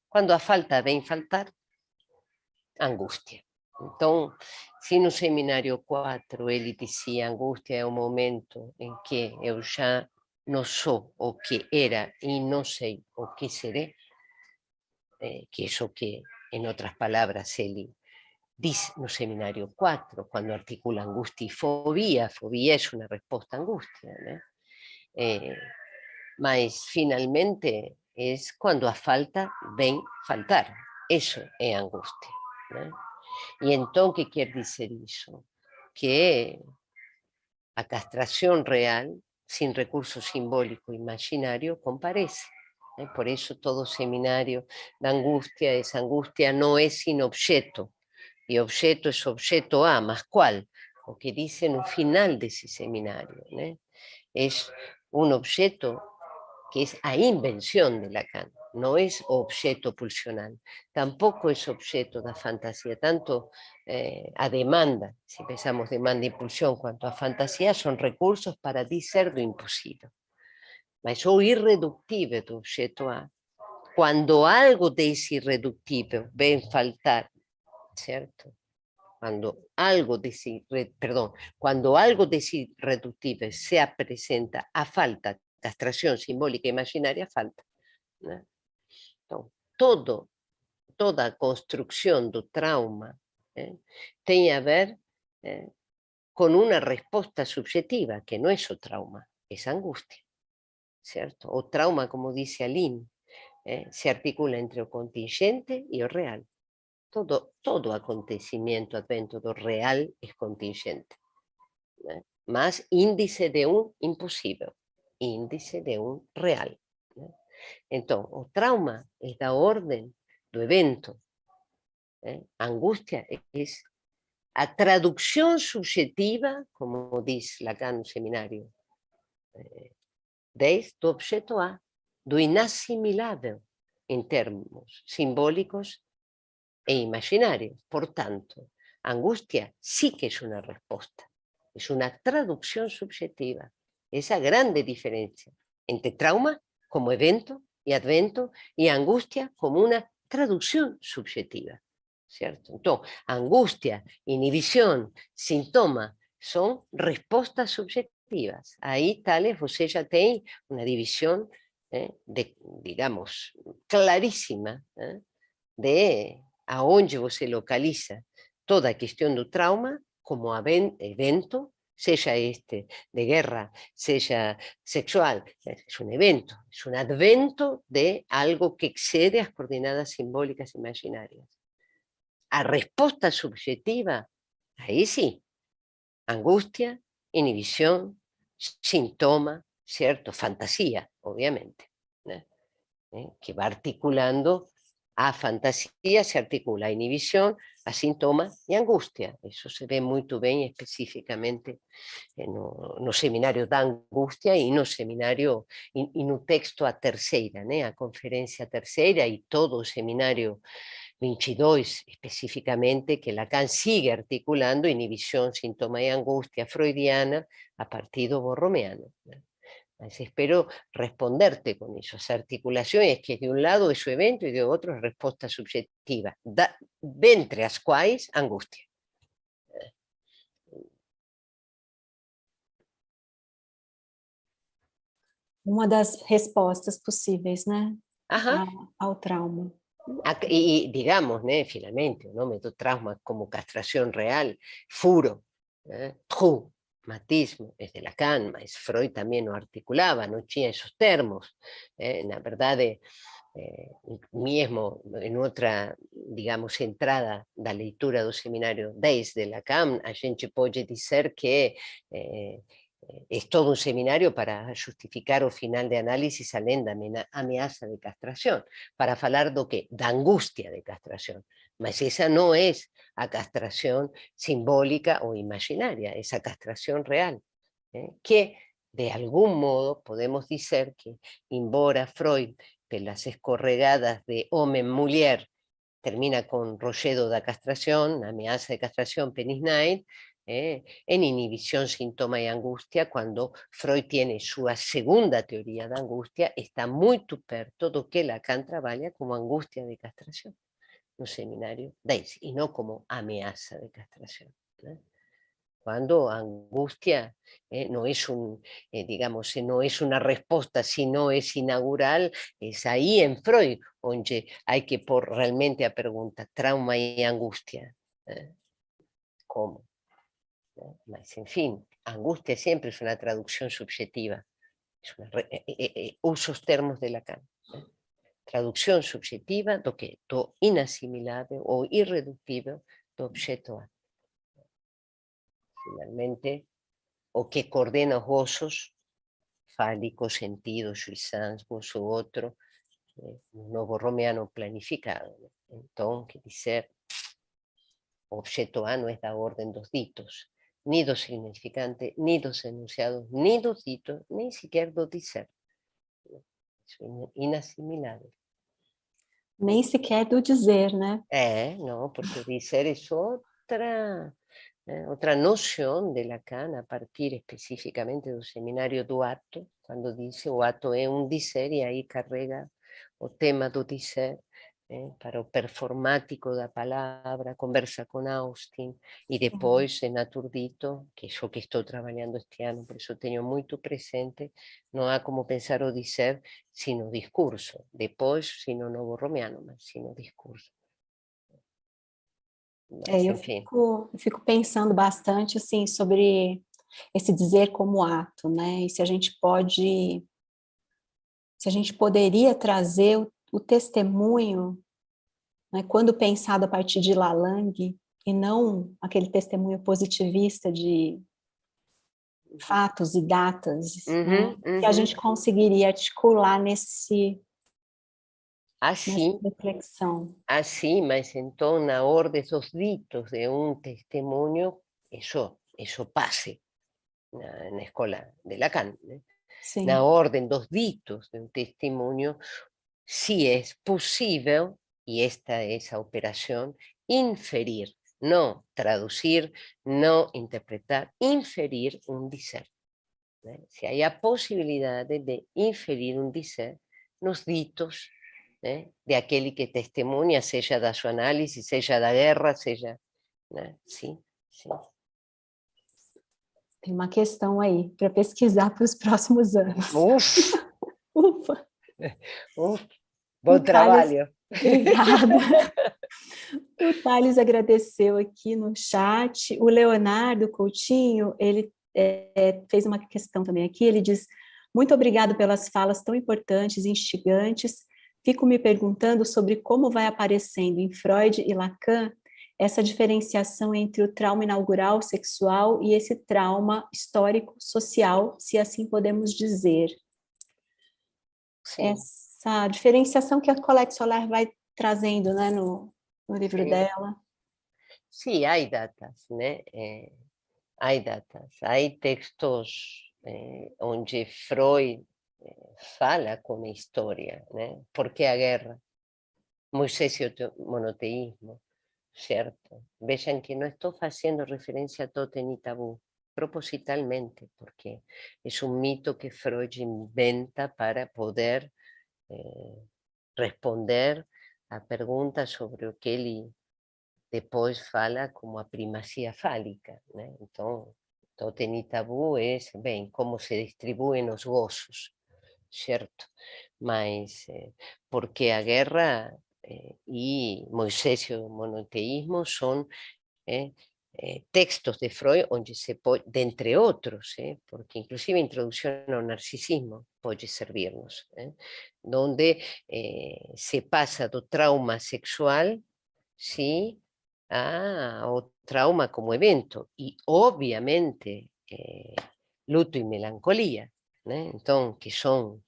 Quando a falta vem faltar, angústia. Então, se no seminário 4 ele dizia angústia é o momento em que eu já não sou o que era e não sei o que serei, que é o que, em outras palavras, ele diz no seminário 4, quando articula angústia e fobia. Fobia é uma resposta à angústia, né? Mas, finalmente, é quando a falta vem faltar. Isso é angústia, né? E então, o que quer dizer isso? Que a castração real, sin recurso simbólico imaginario, comparece. Por eso todo seminario de angustia, esa angustia no es sin objeto, y objeto es objeto A, más cuál, o que dice no final de ese seminario, ¿no? Es un objeto que es a invención de Lacan, no es objeto pulsional, tampoco es objeto de fantasía, tanto a demanda, si pensamos demanda e impulsión, cuanto a fantasía, son recursos para dizer do imposible. Mas o irreductível do objeto A, quando algo desse irreductível vem faltar, certo? Quando algo desse irreductível se apresenta a falta, castración simbólica imaginaria, falta, né? Então, toda a construção do trauma tem a ver com uma resposta subjetiva, que não é o trauma, é a angústia, certo? O trauma, como disse Aline, se articula entre o contingente e o real. Todo acontecimiento advento do real é contingente, né? Mas índice de um impossível, índice de um real, né? Então, o trauma é da ordem do evento, né? A angústia é a tradução subjetiva, como diz Lacan no seminário 10, do objeto A, do inassimilável em termos simbólicos e imaginarios. Por tanto, angustia sí que es una respuesta, es una traducción subjetiva. Esa grande diferencia entre trauma como evento y advento y angustia como una traducción subjetiva. ¿cierto? Entonces, angustia, inhibición, sintoma, son respuestas subjetivas. Ahí, tales, você ya tiene una división, digamos, clarísima, de aonde você localiza toda a questão do trauma como evento, seja este de guerra, seja sexual, es un evento, es un advento de algo que excede as coordenadas simbólicas imaginarias. A respuesta subjetiva, ahí sí, angustia, inhibición, síntoma, ¿cierto? Fantasía, obviamente, que va articulando a fantasía, se articula a inhibición, a síntoma y angustia. Eso se ve muy bien específicamente no seminario da angustia y no seminario, y no texto a terceira, a conferencia terceira y todo seminario 22 específicamente, que Lacan sigue articulando inhibición, síntoma y angustia freudiana a partir do borromeano. Espero responderte con esas articulaciones, que de un lado es su evento y de otro es respuesta subjetiva, de entre las cuales angustia. Uma das respostas possíveis, né? Ajá. Ao trauma. Y digamos, finalmente, ¿no? Metotrauma como castración real, furo, traumatismo, es de Lacan, mas Freud también lo articulaba, no tinha esos termos. Na verdade, mesmo en outra, digamos, entrada da leitura do seminário 10 de Lacan, a gente pode dizer que es todo un seminario para justificar o final de análisis além da ameaça de castración, para falar do que? Da angustia de castración. Mas esa no es a castración simbólica o imaginaria, es a castración real, que de algún modo podemos decir que, embora Freud, pelas escorregadas de homem-mulher, termina con rolledo da castración, ameaza de castración, penis night, en inhibición, síntoma y angustia, cuando Freud tiene su segunda teoría de angustia, está muy perto do que Lacan trabaja como angustia de castración, no seminario 10, y no como ameaza de castración. Cuando angustia no es digamos, no es una respuesta, sino es inaugural, es ahí en Freud donde hay que por realmente a pregunta, trauma y angustia. ¿Cómo? Mas, en fin, angustia siempre es una traducción subjetiva. Uso los termos de Lacan. Traducción subjetiva do que? Do inasimilable o irreductible do objeto A. Finalmente, o que coordena os gozos fálicos, sentidos, juizans, gozo otro, un novo romeano planificado. Entonces, quer dizer, o objeto A no es da orden dos ditos, ni do significante, ni dos enunciados, ni dos ditos, ni sequer do dizer. Isso é inassimilável. Nem sequer do dizer, né? Não, porque o dizer é outra noção de Lacan, a partir especificamente do seminário do ato, quando diz o ato é um dizer, e aí carrega o tema do dizer, para o performático da palavra, conversa com Austin, e depois en Aturdito, que é o que estou trabalhando este ano, por isso tenho muito presente, não há como pensar o dizer sino discurso, depois sino novo romeano, mas sino discurso. Mas, eu fico pensando bastante assim sobre esse dizer como ato, né? E se a gente poderia trazer o testemunho, né, quando pensado a partir de Lalande, e não aquele testemunho positivista de fatos e datas, né? Que a gente conseguiria articular nessa reflexão. Assim, mas então, na ordem dos ditos de testemunho, isso passe na escola de Lacan, né? Na ordem dos ditos de testemunho, sí es posible, y esta es la operación, inferir, no traducir, no interpretar, inferir un dizer. Si hay la posibilidad de inferir un dizer, los ditos de aquele que testemunha, seja da sua análise, seja da guerra, seja... Sim, sim. Tem uma questão aí para pesquisar para os próximos anos. Ufa! Ufa! Bom trabalho! Obrigada. O Thales agradeceu aqui no chat. O Leonardo Coutinho, ele fez uma questão também aqui, ele diz: muito obrigado pelas falas tão importantes e instigantes. Fico me perguntando sobre como vai aparecendo em Freud e Lacan essa diferenciação entre o trauma inaugural sexual e esse trauma histórico-social, se assim podemos dizer. Sim. Essa diferenciação que a Colette Soler vai trazendo, né, no livro dela. Sim, há datas, né? Há datas, há textos onde Freud fala com a história, né? Por que a guerra? Moisés e o monoteísmo, certo? Vejam que não estou fazendo referência a Totem e Tabú, propositalmente, porque é um mito que Freud inventa para poder responder a perguntas sobre o que ele depois fala como a primazia fálica, né? Então, Totem e Tabú é, bem, como se distribuem os gozos, certo? Mas porque a guerra e Moisés e o monoteísmo são textos de Freud onde se pode, dentre outros, porque inclusive a introdução ao narcisismo pode servir-nos, onde se passa do trauma sexual, sim, ao trauma como evento, e obviamente luto e melancolia, né? Então, que são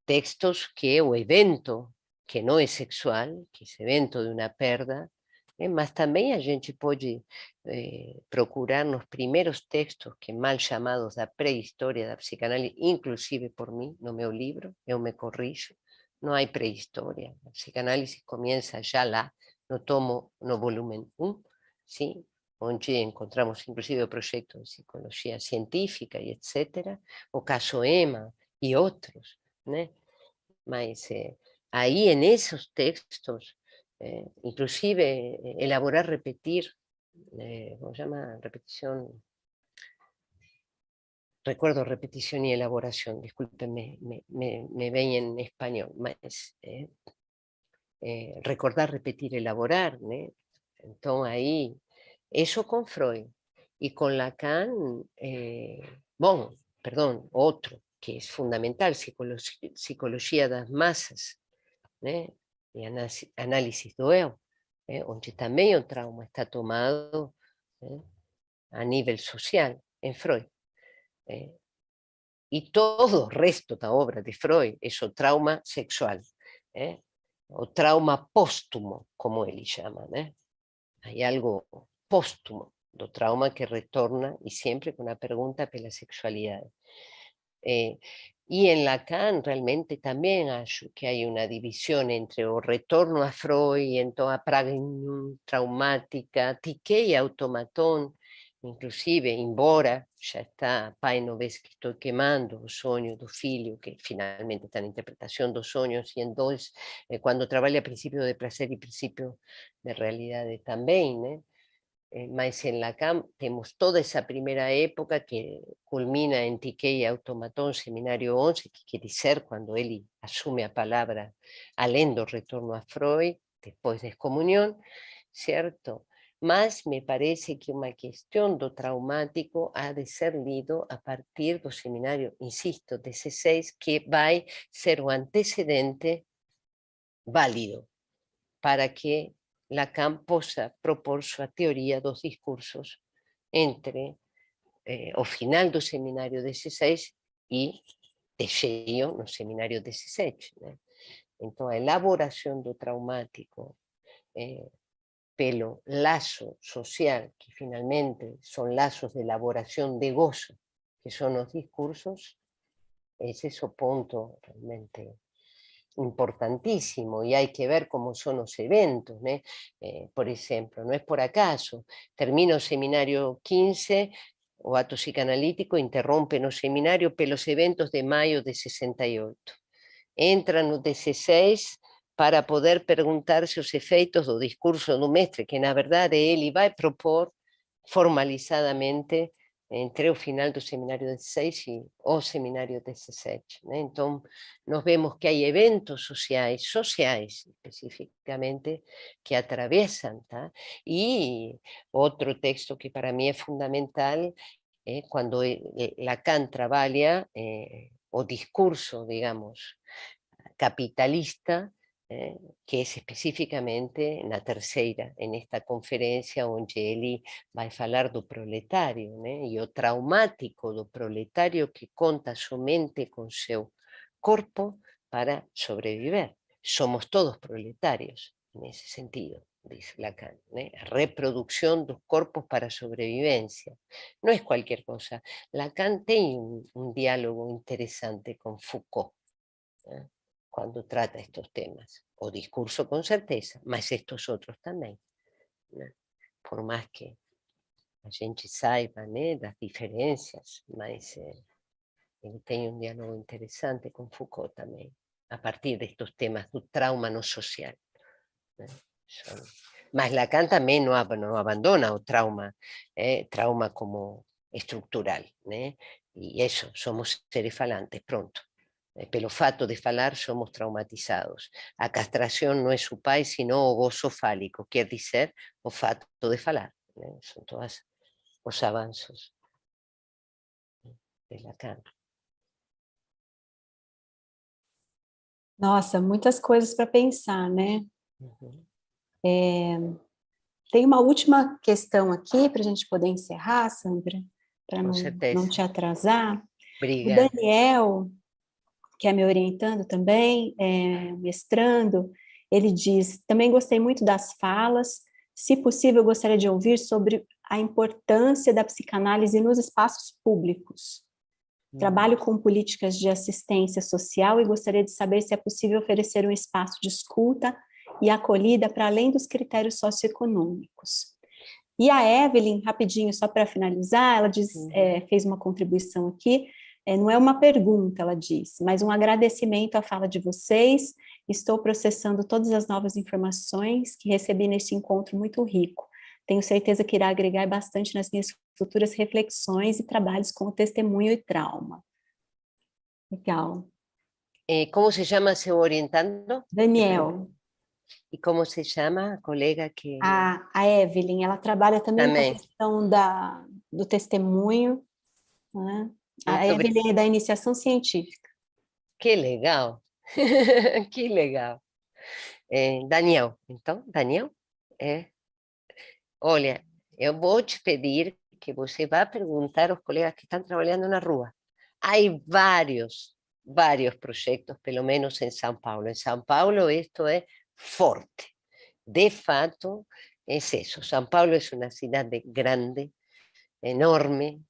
textos que o evento que não é sexual, que é evento de uma perda, mas também a gente pode procurar nos primeiros textos que mal chamados da pré-história da psicanálise, inclusive por mim, no meu livro, eu me corrijo, não há pré-história, a psicanálise começa já lá, no tomo, no volumen 1, sim, onde encontramos inclusive o projeto de psicologia científica e etc., o caso Emma e outros, né? Mas aí en esos textos, inclusive elaborar, repetir, ¿cómo se llama? Repetición, recuerdo repetición y elaboración, discúlpenme, me ven en español, mas, recordar, repetir, elaborar, ¿no? Entonces ahí, eso con Freud, y con Lacan, bueno, perdón, otro, que es fundamental, psicología das masas, né? E análisis do eu, onde também o trauma está tomado a nível social, em Freud. E todo o resto da obra de Freud é o trauma sexual, o trauma póstumo, como ele chama, né? Há algo póstumo do trauma que retorna, e sempre com a pergunta pela sexualidade. Y en Lacan realmente también acho que hay una división entre o retorno a Freud y entonces a praga traumática, Tiquet y automatón, inclusive, embora já está, pai não vês que estou queimando, o sonho do filho, que finalmente está na interpretação dos sonhos, e em dois, quando trabalha princípio de prazer e princípio de realidade também, né? Mas en Lacan temos toda esa primeira época que culmina en Tiquet e Automatón, Seminario 11, que quer dizer quando ele assume a palavra, além do retorno a Freud, depois da excomunhão, certo? Mas me parece que uma questão do traumático há de ser lido a partir do seminário, insisto, 16, que vai ser o antecedente válido para que Lacan possa propor sua teoria dos discursos entre o final do seminário 16 e de cheio no seminário 17. Né? Então, a elaboração do traumático pelo laço social, que finalmente são laços de elaboração de gozo, que são os discursos, esse é o ponto realmente importantísimo, y hay que ver cómo son los eventos, ¿no? Por ejemplo, no es por acaso, termina el seminario 15, o acto psicanalítico interrompe el seminario pelos eventos de mayo de 68. entra no 16 para poder perguntar-se os efeitos do discurso do mestre, que na verdade ele vai propor formalizadamente entre o final do seminário 16 e o seminário 17. Né? Então, nós vemos que há eventos sociais especificamente, que atravessam. Tá? E outro texto que para mim é fundamental é quando Lacan trabalha o discurso, digamos, capitalista, que es especificamente na terceira, esta conferencia onde ele vai falar do proletario, e o traumático do proletario que conta somente con seu corpo para sobreviver. Somos todos proletarios nesse sentido, dice Lacan. A reproducción dos corpos para sobrevivencia. No es cualquier cosa. Lacan tem un diálogo interesante con Foucault, cuando trata estos temas. O discurso con certeza, mas estos otros también. Né? Por más que a gente saiba, né, das diferencias, mas ele tem um diálogo interessante com Foucault também, a partir destes temas do trauma no social. Né? Mas Lacan também não abandona o trauma, trauma como estrutural, né? E isso, somos seres falantes, pronto. Pelo fato de falar, somos traumatizados. A castración no es su pai, sino o gozo fálico, quer dizer, o fato de falar. Né? São todos os avanços de Lacan. Nossa, muitas coisas para pensar, né? Uhum. Tem uma última questão aqui para a gente poder encerrar, Sandra, para Com não certeza. te atrasar. O Obrigada. Daniel, que é me orientando também, mestrando, ele diz, também gostei muito das falas, se possível, eu gostaria de ouvir sobre a importância da psicanálise nos espaços públicos. Trabalho com políticas de assistência social e gostaria de saber se é possível oferecer um espaço de escuta e acolhida para além dos critérios socioeconômicos. E a Evelyn, rapidinho, só para finalizar, ela diz, fez uma contribuição aqui, não é uma pergunta, ela disse, mas um agradecimento à fala de vocês. Estou processando todas as novas informações que recebi neste encontro muito rico. Tenho certeza que irá agregar bastante nas minhas futuras reflexões e trabalhos com o testemunho e trauma. Legal. Como se chama seu orientando? Daniel. E como se chama a colega que... A Evelyn, ela trabalha também com a questão do testemunho, né? A Evelyn é da iniciação científica. Que legal, que legal. Daniel, então, Daniel, olha, eu vou te pedir que você vá perguntar aos colegas que estão trabalhando na rua. Há vários projetos, pelo menos em São Paulo. Em São Paulo isto é forte. De fato, é isso. São Paulo é uma cidade grande, enorme,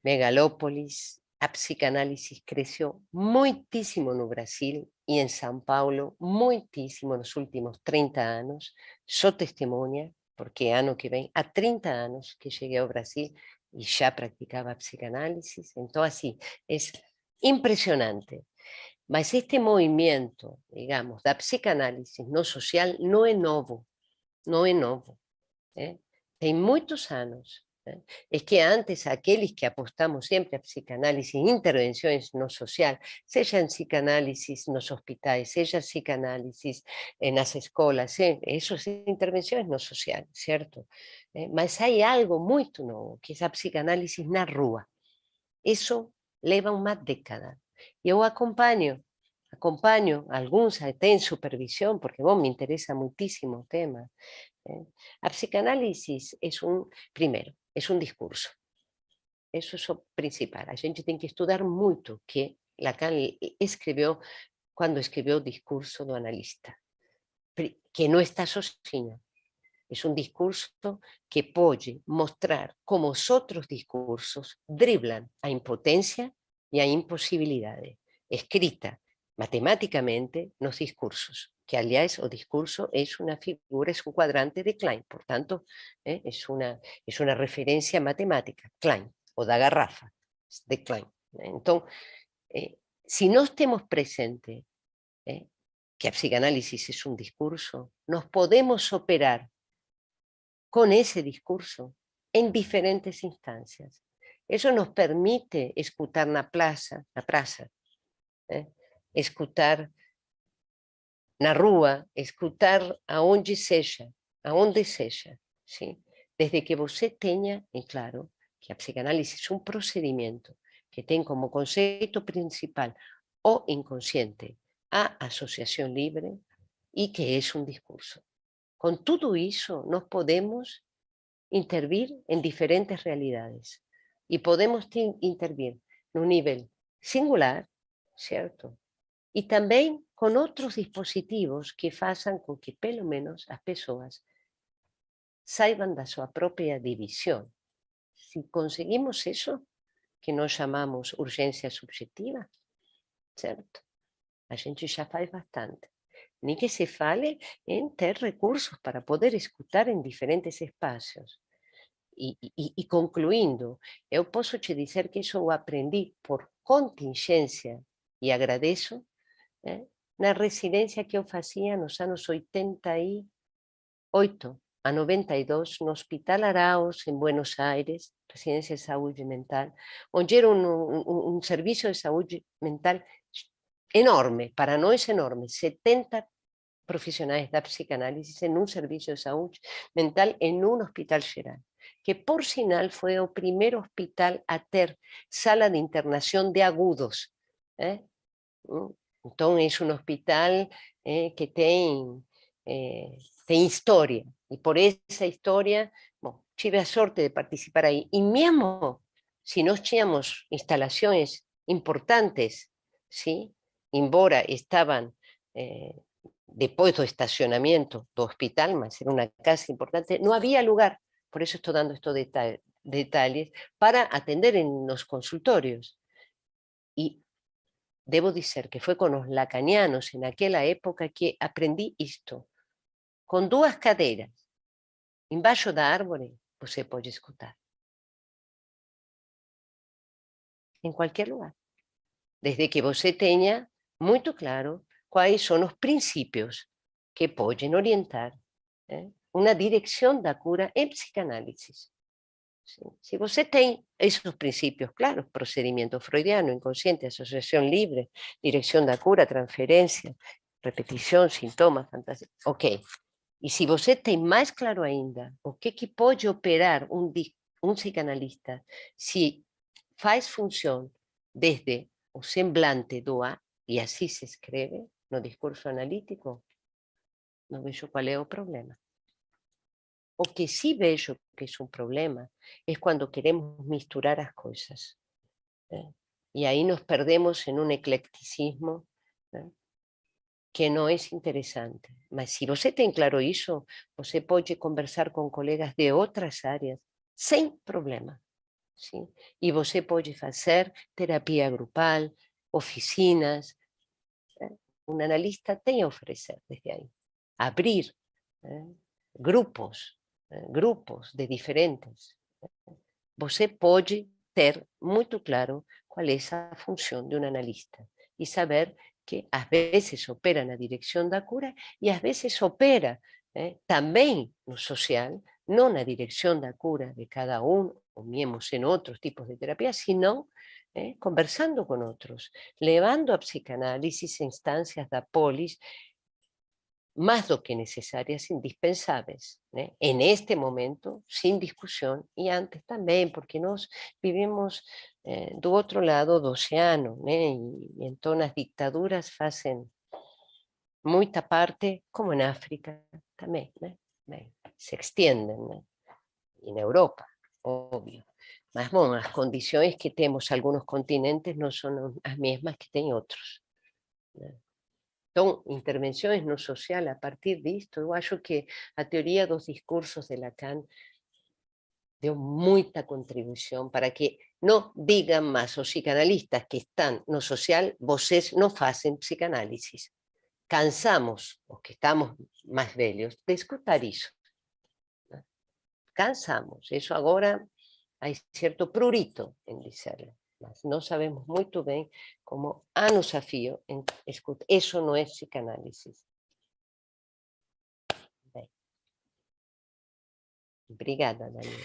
megalópolis. A psicanálise cresceu muitíssimo no Brasil e em São Paulo muitíssimo nos últimos 30 anos. Sou testemunha, porque ano que vem, há 30 anos que cheguei ao Brasil e já praticava psicanálise. Então, assim, é impressionante. Mas este movimento, digamos, da psicanálise no social não é novo. Não é novo. Tem muitos anos. Es que antes aqueles que apostamos sempre a psicanálise, intervenções no social, seja em psicanálise nos hospitais, seja psicanálise nas escolas, essas intervenções no social, certo? Mas há algo muito novo, que é a psicanálise na rua. Isso leva uma década. Eu acompanho alguns até em supervisão, porque bom, me interessa muitíssimo o tema. A psicanálise é primeiro, é um discurso. Isso é o principal. A gente tem que estudar muito que Lacan escreveu quando escreveu o discurso do analista, que não está sozinho. É um discurso que pode mostrar como os outros discursos driblam a impotência e a impossibilidade, escrita matematicamente nos discursos, que aliás o discurso é uma figura, é um quadrante de Klein, portanto, é uma referência matemática, Klein, o da garrafa, de Klein. Então, se nós temos presente que a psicanálisis es un discurso, nos podemos operar con ese discurso en diferentes instancias. Eso nos permite escuchar na praça, escutar na rua, escutar aonde seja, ¿sí? Desde que você tenha en claro que a psicanálisis es un procedimiento que tiene como concepto principal o inconsciente a asociación libre y que es un discurso. Con todo eso nos podemos intervir en diferentes realidades y podemos intervir en un nivel singular, ¿cierto? Y también con otros dispositivos que façam con que pelo menos as pessoas saiban da sua propia división. Si conseguimos eso, que nos llamamos urgencia subjetiva, ¿cierto? A gente ya faz bastante. Ni que se fale en ter recursos para poder escutar en diferentes espacios. Y concluindo, eu posso te dizer que isso eu aprendi por contingência e agradeço, na residência que eu fazia nos anos 88 a 92 no Hospital Arauz, em Buenos Aires, residência de saúde mental, onde era um serviço de saúde mental enorme, para nós enorme, 70 profissionais da psicanálise em um serviço de saúde mental em um hospital geral, que por sinal foi o primeiro hospital a ter sala de internação de agudos. Então é um hospital que tem história, e por essa história, bom, tive a sorte de participar aí, e mesmo se nós tínhamos instalações importantes, ¿sí? Embora estaban después do estacionamiento do hospital, mas era una casa importante, no había lugar, por eso estoy dando estos detalles, para atender en los consultorios. Y debo decir que fue con los lacanianos en aquella época que aprendí esto. Con dos cadeiras, embaixo da árvore, você pode escutar. En cualquier lugar. Desde que você tenha muito claro quais são os princípios que podem orientar uma direção da cura em psicanálise. Se você tem esses princípios claros, procedimento freudiano, inconsciente, associação livre, direção da cura, transferência, repetição, sintoma, fantasia, ok. E se você tem mais claro ainda o que pode operar um psicanalista se faz função desde o semblante do A, e assim se escreve no discurso analítico, não vejo qual é o problema. O que sí vejo que es un problema es cuando queremos misturar as coisas. Y ahí nos perdemos en un eclecticismo que no es interesante. Mas si você tem claro isso, você pode conversar con colegas de outras áreas sem problema. ¿Sí? Y você pode fazer terapia grupal, oficinas. Un analista tem a ofrecer desde aí. Abrir grupos de diferentes. Você pode ter muito claro qual é a função de um analista e saber que às vezes opera na direção da cura e às vezes opera também no social, não na direção da cura de cada um, ou mesmo em outros tipos de terapia, sino conversando com outros, levando a psicanálise a instâncias da polis más do que necesarias, indispensables, en este momento, sin discusión, y antes también, porque nos vivimos do otro lado do océano, y entonces las dictaduras hacen mucha parte, como en África también, se extienden, en Europa, obvio. Mas, bueno, las condiciones que tenemos algunos continentes no son las mismas que tienen otros. Então, intervenções no social a partir disto, eu acho que a teoria dos discursos de Lacan deu muita contribuição para que não digam mais os psicanalistas que estão no social, vocês não fazem psicanálise. Cansamos, os que estamos mais velhos, de escutar isso. Cansamos, isso agora há certo prurito em dizer. mas não sabemos muito bem como há um desafio em escutar. Isso não é psicanálise. Bem. Obrigada, Daniela.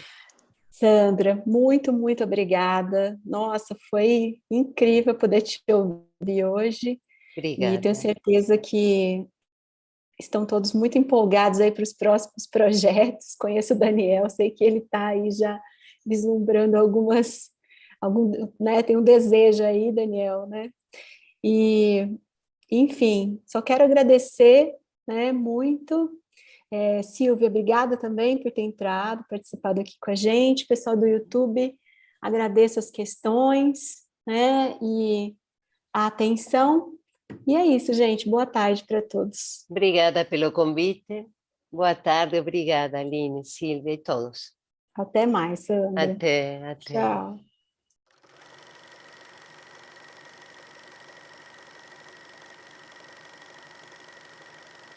Sandra, muito, muito obrigada. Nossa, foi incrível poder te ouvir hoje. Obrigada. E tenho certeza que estão todos muito empolgados aí para os próximos projetos. Conheço o Daniel, sei que ele está aí já vislumbrando né, tem um desejo aí, Daniel, né? E, enfim, só quero agradecer, né, muito. Silvia, obrigada também por ter entrado, participado aqui com a gente. Pessoal do YouTube, agradeço as questões, né, e a atenção. E é isso, gente. Boa tarde para todos. Obrigada pelo convite. Boa tarde, obrigada, Aline, Silvia e todos. Até mais, Sandra. Até. Tchau.